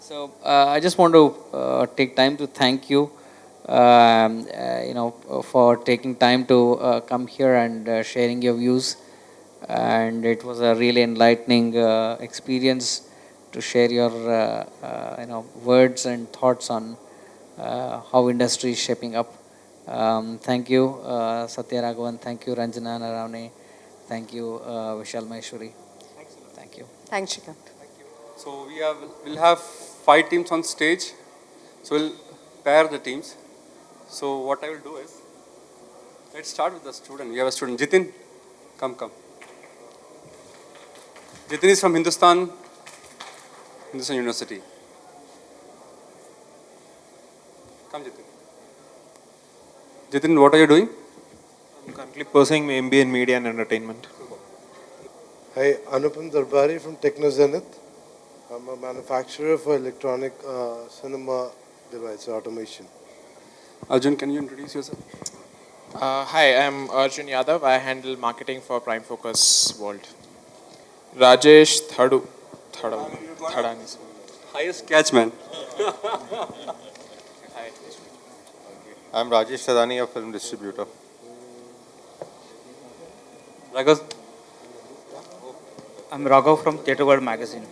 So I just want to take time to thank you, for taking time to come here and sharing your views. And it was a really enlightening experience to share your words and thoughts on how industry is shaping up. Thank you, Satya Raghavan. Thank you, Ranjana Naravane. Thank you, Vishal Maheshwari. Thank you. Thanks, Shrikant. So we'll have 5 teams on stage. So we'll pair the teams. So what I will do is, let's start with the student. We have a student, Jitin. Come. Jitin is from Hindustan University. Come, Jitin. Jitin, what are you doing? I'm currently pursuing my MBA in Media and Entertainment. Hi, Anupam Darbari from Technozenith. I'm a manufacturer for electronic cinema device automation. Arjun, can you introduce yourself? Hi, I'm Arjun Yadav. I handle marketing for Prime Focus World. Rajesh Thadani. Highest catch, man. I'm Rajesh Thadani, a film distributor. Raghav? I'm Raghav from Theatre World magazine.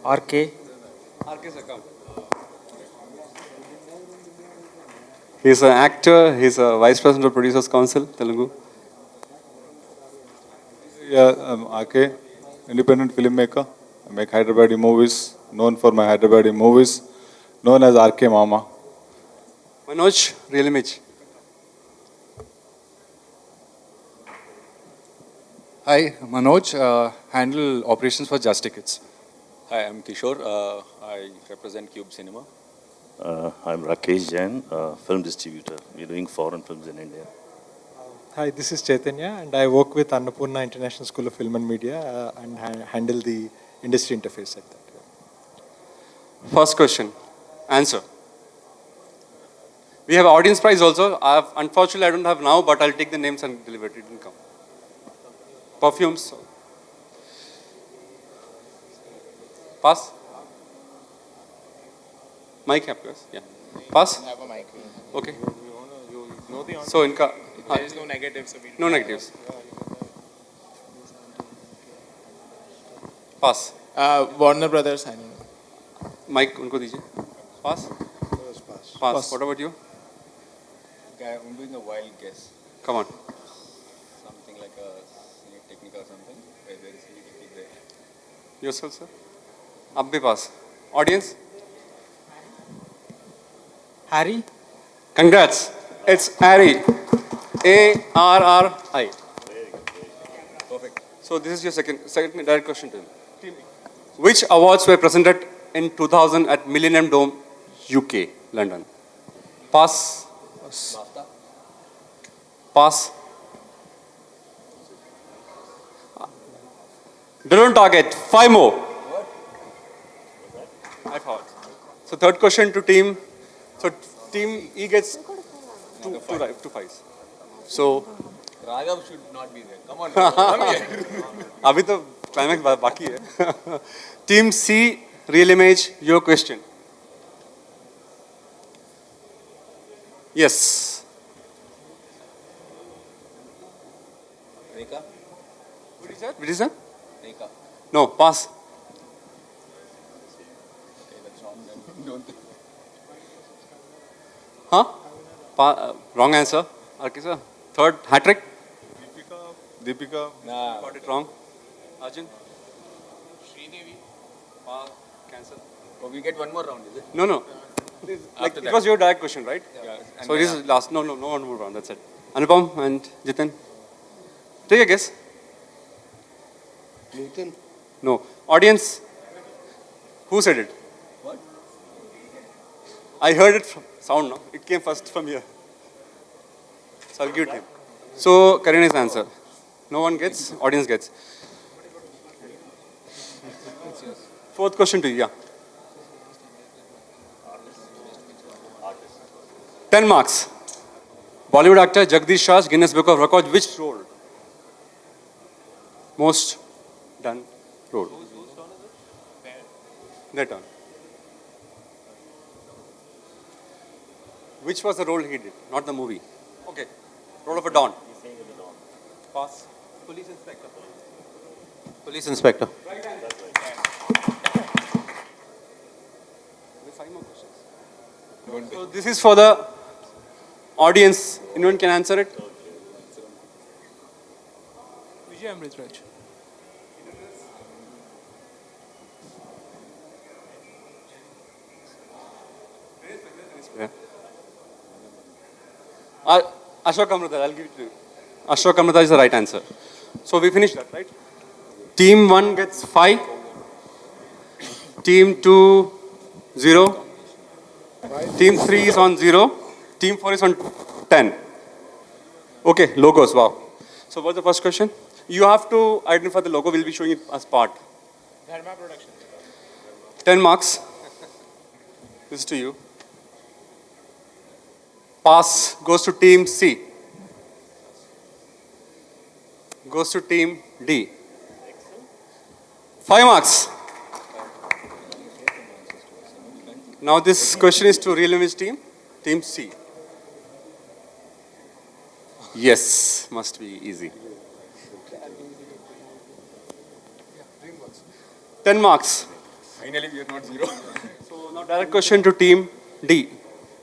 RK. RK sir, come. He's an actor, he's a Vice President of Producers Council, Telugu. Yeah, I'm RK, independent filmmaker. I make Hyderabadi movies, known for my Hyderabadi movies, known as RK Mama. Manoj, real image. Hi, Manoj, handle operations for Just Tickets. Hi, I'm Kishore. I represent Cube Cinema. I'm Rakesh Jain, film distributor. We're doing foreign films in India. Hi, this is Chaitanya, and I work with Annapurna International School of Film and Media and handle the industry interface at that. Yeah. First question, answer. We have audience prize also. Unfortunately, I don't have now, but I'll take the names and deliver it. It didn't come. Perfumes. Pass. Mic have yours. Yeah. Pass. I have a mic. Okay. You know the answer. So, inka. There is no negatives. So No negatives. Pass. Warner Brothers. I don't know. Mic unko dijiye. Pass. Pass. What about you? I'm doing a wild guess. Come on. Something like a silly technique or something. Where there is silly technique there. Yourself, sir. Ab bhi pass. Audience. Harry? Congrats. It's Harry. ARRI. Perfect. So this is your second direct question to him. Which awards were presented in 2000 at Millennium Dome, UK, London? Pass. Pass. Don't target. 5 more. I found. So third question to team. So team E gets two fives. So Raghav should not be there. Come on, Raghav, come here. अभी तो climax बाकी है. Team C, real image, your question. Yes. Rekha? What is that? What is that? Rekha. No, pass. Okay, that's wrong then. Don't think. Huh? Wrong answer. Okay, sir. Third, hat trick. Deepika. Nah. Got it wrong. Arjun. Sridevi. Cancel. Oh, we get one more round, is it? No, no. Like, it was your direct question, right? Yeah. So this is last. No one more round. That's it. Anupam and Jitin. Take a guess. Nathan? No. Audience. Who said it? What? I heard it from sound, no? It came first from here. So I'll give it to him. So Karina's answer. No one gets, audience gets. Fourth question to you, yeah. 10 marks. Bollywood actor Jagdish Shah, Guinness Book of Records, which role? Most done role. Their turn. Which was the role he did, not the movie? Okay. Role of a Don. Pass. Police inspector. Police inspector. Right answer. There's 5 more questions. So this is for the audience. Anyone can answer it? Vijay Amritraj. Yeah. Ashok Amrita, I'll give it to you. Ashok Amrita is the right answer. So we finished that, right? Team 1 gets 5. Team 2, 0. Team 3 is on 0. Team 4 is on 10. Okay, logos, wow. So what's the first question? You have to identify the logo. We'll be showing it as part. Dharma Production. 10 marks. This is to you. Pass goes to team C. Goes to team D. 5 marks. Now this question is to real image team. Team C. Yes, must be easy. 10 marks. Finally, we are not zero. So now direct question to team D.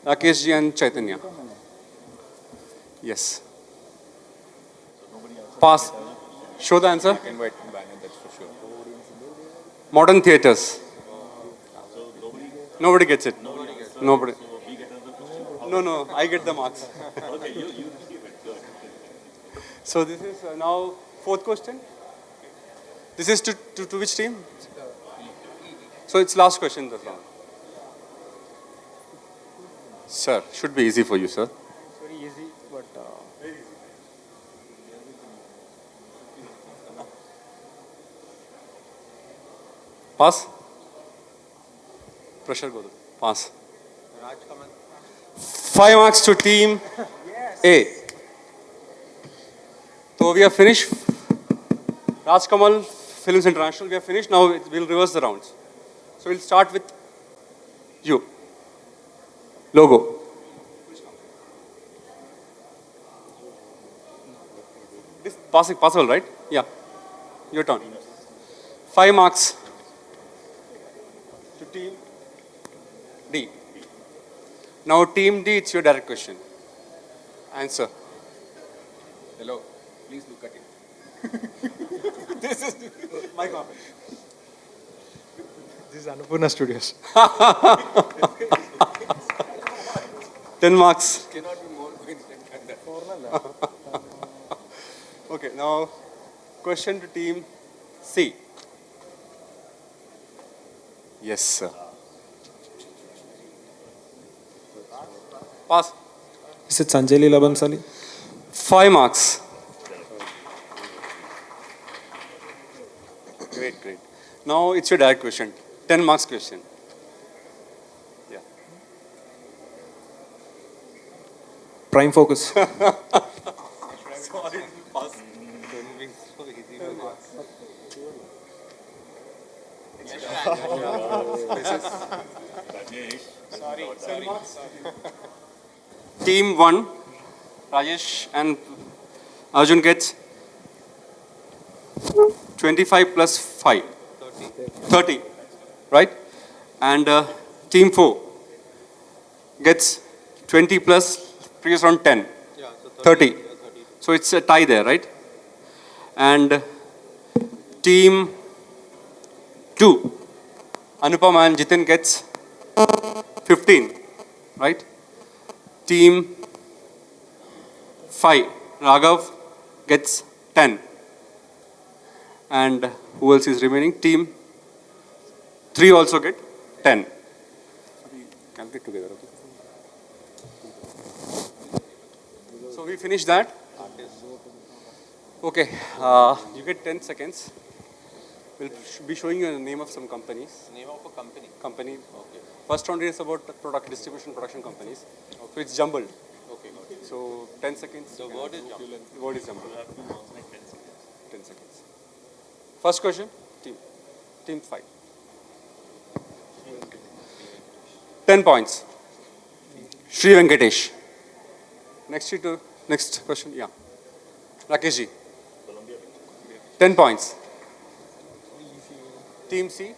Rakesh ji and Chaitanya. Yes. Pass. Show the answer. Invite banner, that's for sure. Modern theatres. Nobody gets it. Nobody. No, I get the marks. So this is now fourth question. This is to which team? So it's last question this round. Sir, should be easy for you, sir. It's very easy, but Pass. Pressure go. Pass. 5 marks to team A. So we have finished. Raj Kamal Films International, we have finished. Now we'll reverse the rounds. So we'll start with you. Logo. This possible, right? Yeah. Your turn. 5 marks to team D. Now team D, it's your direct question. Answer. Hello, please look at it. This is my comment. This is Annapurna Studios. 10 marks. Cannot be more coincident than that. Okay, now question to team C. Yes, sir. Pass. Is it Sanjay Leela Bansali? 5 marks. Great, great. Now it's your direct question. 10 marks question. Yeah. Prime focus. Sorry, pass. Team 1, Rajesh and Arjun gets 25 plus 5. 30. Right? And team 4 gets 20 plus previous round 10. 30. So it's a tie there, right? And team 2, Anupam and Jitin gets 15, right? Team 5, Raghav gets 10. And who else is remaining? Team 3 also get 10. Calculate together, okay? So we finished that. Okay, you get 10 seconds. We'll be showing you the name of some companies. Name of a company? Company. Okay. First round is about product distribution, production companies. Okay. So it's jumbled. Okay, got it. So 10 seconds. The word is jumbled. The word is jumbled. 10 seconds. First question, team 5. 10 points. Sri Venkatesh. Next question, yeah. Rakesh ji. 10 points. Team C?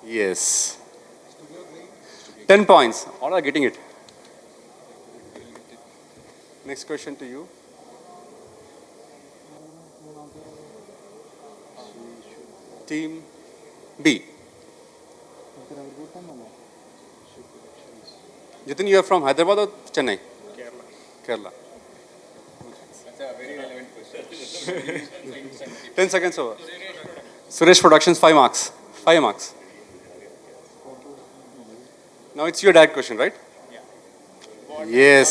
Yes. 10 points. All are getting it. Next question to you. Team B. Jitin, you are from Hyderabad or Chennai? Kerala. That's a very relevant question. 10 seconds over. Suresh Productions, 5 marks. 5 marks. Now it's your direct question, right? Yeah. Yes.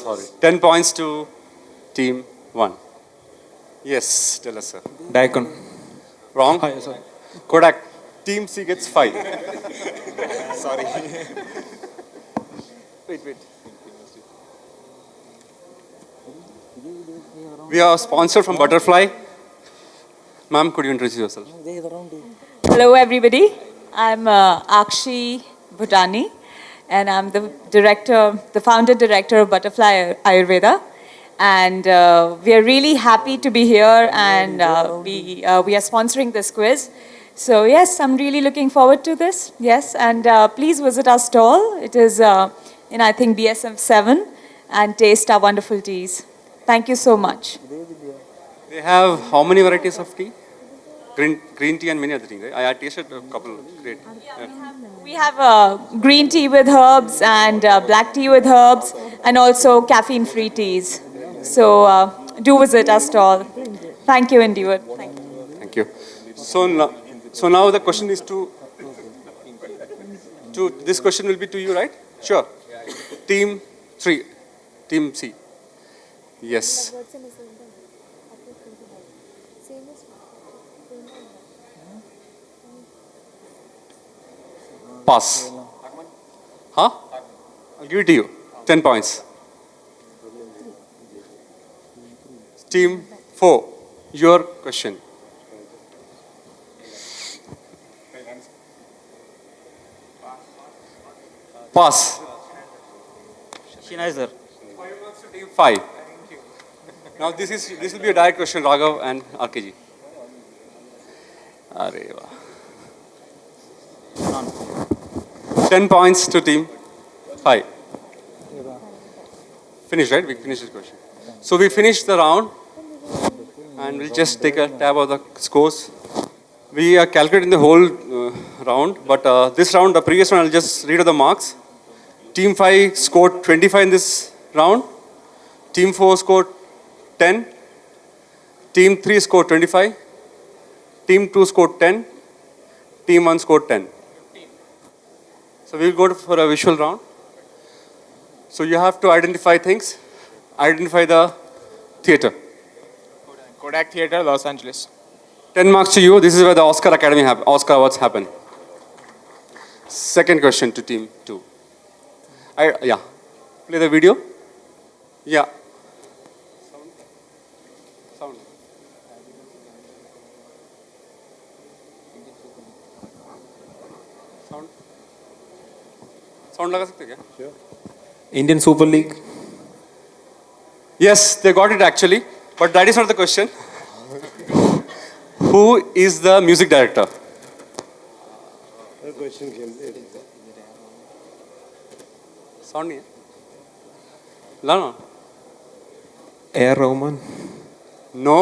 Sorry. 10 points to team 1. Yes, tell us, sir. Daikon. Wrong? Hi, sorry. Kodak. Team C gets 5. Sorry. Wait. We are sponsored from Butterfly. Ma'am, could you introduce yourself? Hello, everybody. I'm Akshi Bhutani, and I'm the founder director of Butterfly Ayurveda. And we are really happy to be here, and we are sponsoring this quiz. So yes, I'm really looking forward to this. Yes, and please visit our stall. It is in, I think, BSF 7, and taste our wonderful teas. Thank you so much. They have how many varieties of tea? Green tea and many other things, right? I tasted a couple. Great. Yeah. We have green tea with herbs and black tea with herbs, and also caffeine-free teas. So do visit our stall. Thank you, Indeed. Thank you. Thank you. So now the question is to this question will be to you, right? Sure. Team 3, Team C. Yes. Pass. Huh? I'll give it to you. 10 points. Team 4, your question. Pass. Shinai, sir. 5 marks to team 5. Now this will be a direct question, Raghav and RKG. Arey wah. 10 points to team 5. Finished, right? We finished this question. So we finished the round, and we'll just take a tab of the scores. We are calculating the whole round, but this round, the previous one, I'll just read out the marks. Team 5 scored 25 in this round. Team 4 scored 10. Team 3 scored 25. Team 2 scored 10. Team 1 scored 10. So we'll go for a visual round. So you have to identify things. Identify the theater. Kodak Theater, Los Angeles. 10 marks to you. This is where the Oscar Awards happen. Second question to team 2. Yeah. Play the video. Yeah. Sound. Sound. Sound लगा सकते क्या? Sure. Indian Super League. Yes, they got it actually, but that is not the question. Who is the music director? The question came later. Sound नहीं है? No. A.R. Rahman. No.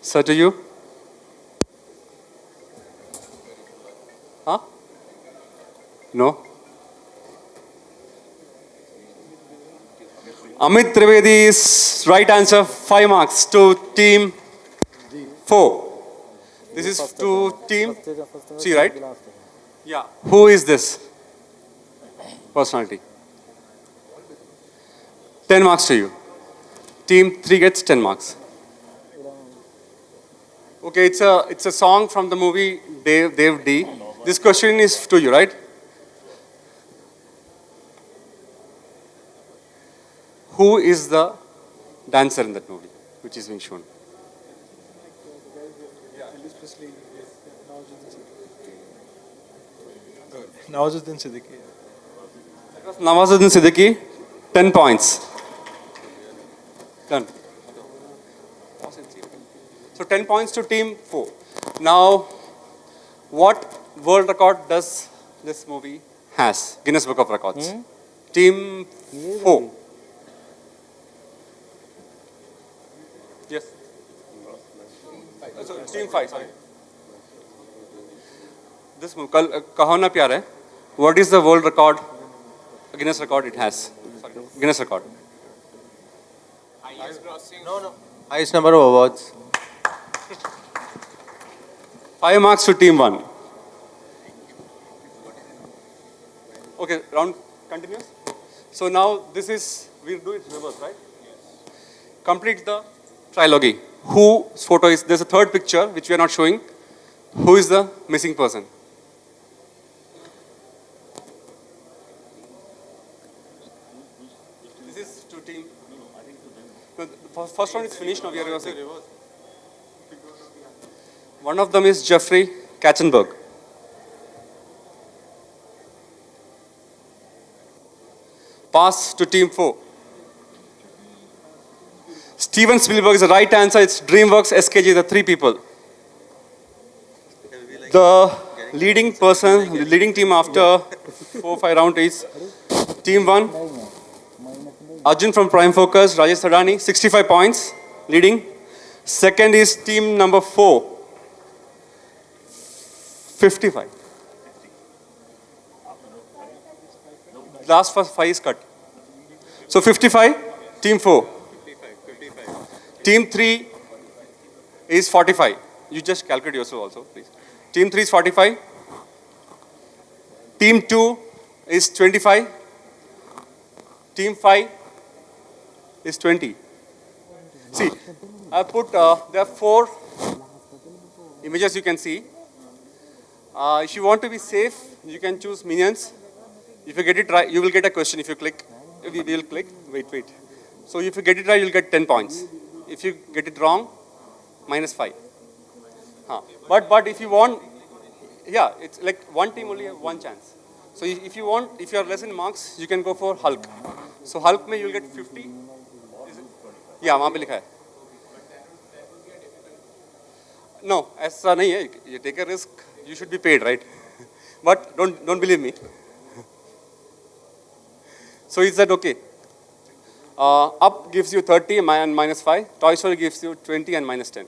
Sir, to you? Huh? No. Amit Trivedi's right answer, 5 marks to team 4. This is to team C, right? Yeah. Who is this personality? 10 marks to you. Team 3 gets 10 marks. Okay, it's a song from the movie Dev D. This question is to you, right? Who is the dancer in that movie, which is being shown? Nawazuddin Siddiqui. Nawazuddin Siddiqui, 10 points. Done. So 10 points to team 4. Now, what world record does this movie has? Guinness Book of Records. Team 4. Yes. So team 5, sorry. This movie, Kaho Na Pyar Hai. What is the world record, Guinness record it has? Sorry, Guinness record. Highest number of awards. 5 marks to team 1. Okay, round continues. So now this is, we'll do it reverse, right? Complete the trilogy. Whose photo is, there's a third picture which we are not showing. Who is the missing person? This is to team. No, the first one is finished, now we are reversing. One of them is Jeffrey Katzenberg. Pass to team 4. Steven Spielberg is the right answer. It's DreamWorks, SKG, the 3 people. The leading person, the leading team after 4-5 rounds is team 1. Arjun from Prime Focus, Rajesh Thadani, 65 points, leading. Second is team number 4, 55. Last first 5 is cut. So 55, team 4. Team 3 is 45. You just calculate yourself also, please. Team 3 is 45. Team 2 is 25. Team 5 is 20. See, I put, there are 4 images you can see. If you want to be safe, you can choose minions. If you get it right, you will get a question if you click. If you will click, wait. So if you get it right, you'll get 10 points. If you get it wrong, -5. But if you want, yeah, it's like one team only have one chance. So if you want, if you are less in marks, you can go for Hulk. So Hulk में you'll get 50. Yeah, वहाँ पे लिखा है. No, ऐसा नहीं है. You take a risk, you should be paid, right? But don't believe me. So is that okay? Up gives you 30 and -5. Toy Story gives you 20 and -10.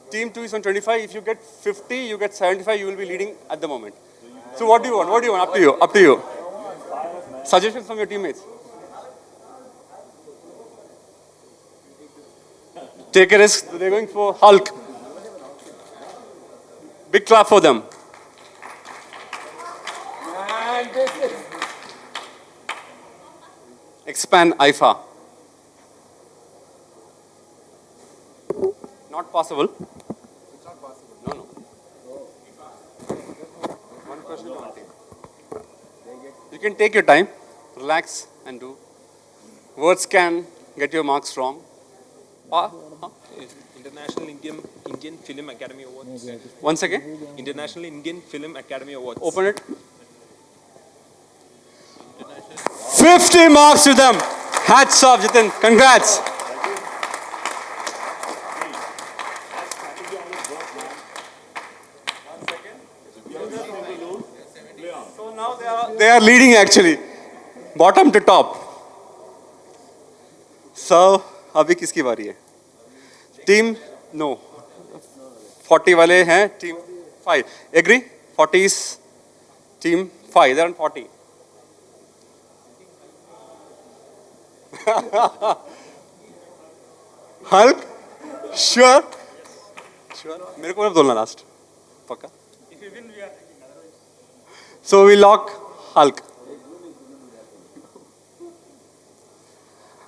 Team 2 is on 25. If you get 50, you get 75. You will be leading at the moment. So what do you want? What do you want? Up to you. Up to you. Suggestions from your teammates. Take a risk. They're going for Hulk. Big clap for them. Expand IFA. possible. No, no. One question, one thing. You can take your time, relax, and do. Words can get your marks wrong. International Indian Film Academy Awards. Once again? International Indian Film Academy Awards. Open it. 50 marks to them. Hats off, Jitin. Congrats. So now they are leading actually. Bottom to top. So, अभी किसकी बारी है? Team, no. 40 वाले हैं team 5. Agree? 40 is team 5. They're on 40. Hulk? Sure? Sure? मेरे को बोलना last पक्का? So we lock Hulk.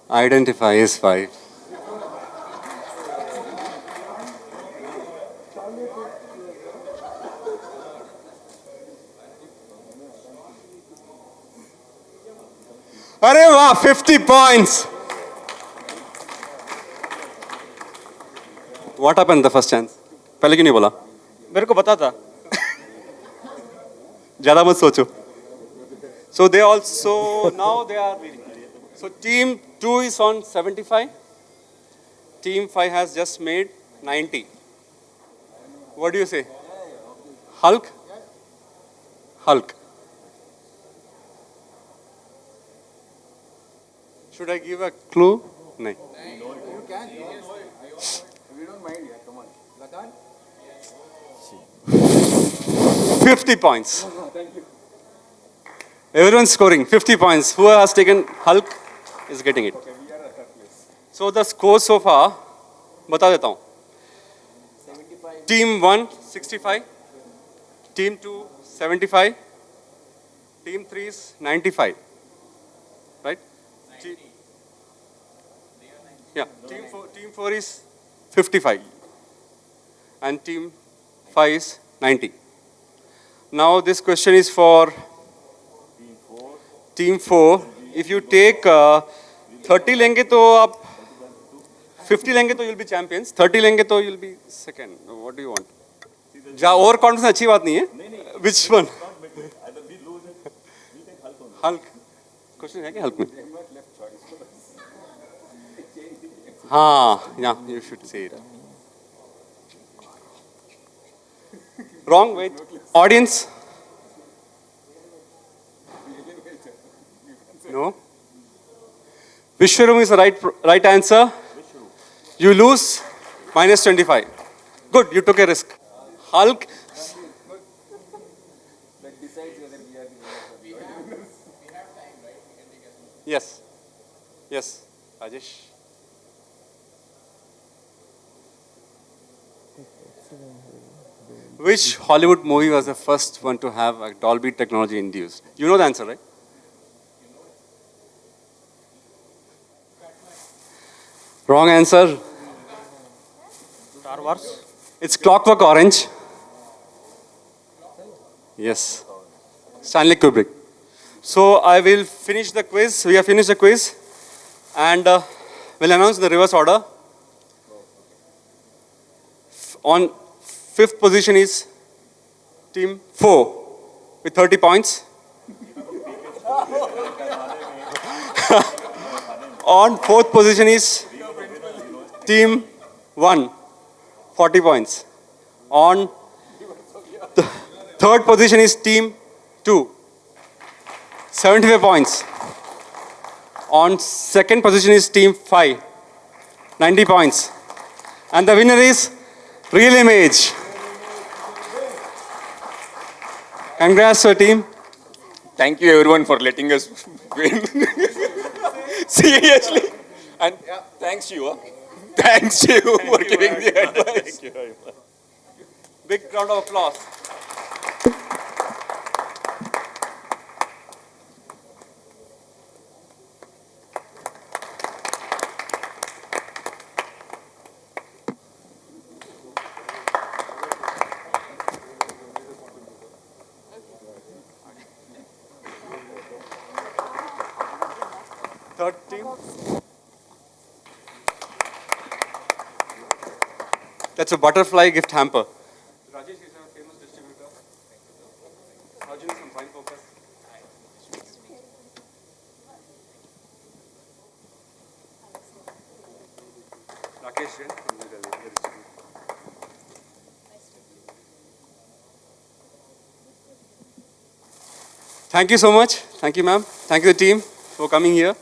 Identify is 5. अरे वाह 50 points. What happened the first chance? पहले क्यों नहीं बोला? मेरे को पता था. ज़्यादा मत सोचो. So they also now they are leading. So team 2 is on 75. Team 5 has just made 90. What do you say? Hulk? Hulk. Should I give a clue? No. You can. We don't mind. Come on. Lakan? 50 points. Thank you. Everyone's scoring 50 points. Whoever has taken Hulk is getting it. Okay, we are at that place. So the score so far, बता देता हूँ. Team 1 65, Team 2 75, Team 3 is 95, right? Yeah. Team 4 is 55, and Team 5 is 90. Now this question is for Team 4. If you take 30 लेंगे तो आप 50 लेंगे तो you'll be champions. 30 लेंगे तो you'll be second. What do you want? जा over confidence अच्छी बात नहीं है. Which one? Hulk. Question है क्या Hulk में? हाँ, yeah, you should say it. Wrong. Wait. Audience. No. Vishwarum is the right answer. You lose minus 25. Good, you took a risk. Hulk. Yes. Yes. Rajesh. Which Hollywood movie was the first one to have a Dolby technology induced? You know the answer, right? Wrong answer. Star Wars. It's Clockwork Orange. Yes. Stanley Kubrick. So I will finish the quiz. We have finished the quiz. And we'll announce the reverse order. On 5th position is Team 4 with 30 points. On 4th position is Team 1, 40 points. On the 3rd position is Team 2, 75 points. On 2nd position is Team 5, 90 points. And the winner is Real Image. Congrats to the team. Thank you everyone for letting us win. Seriously. And thanks you. Thanks you for giving the advice. Thank you very much. Big round of applause. Third team. That's a butterfly gift hamper. Rajesh is a famous distributor. Arjun from Prime Focus. Rakesh Jain from New Delhi, the distributor. Thank you so much. Thank you, ma'am. Thank you, the team, for coming here.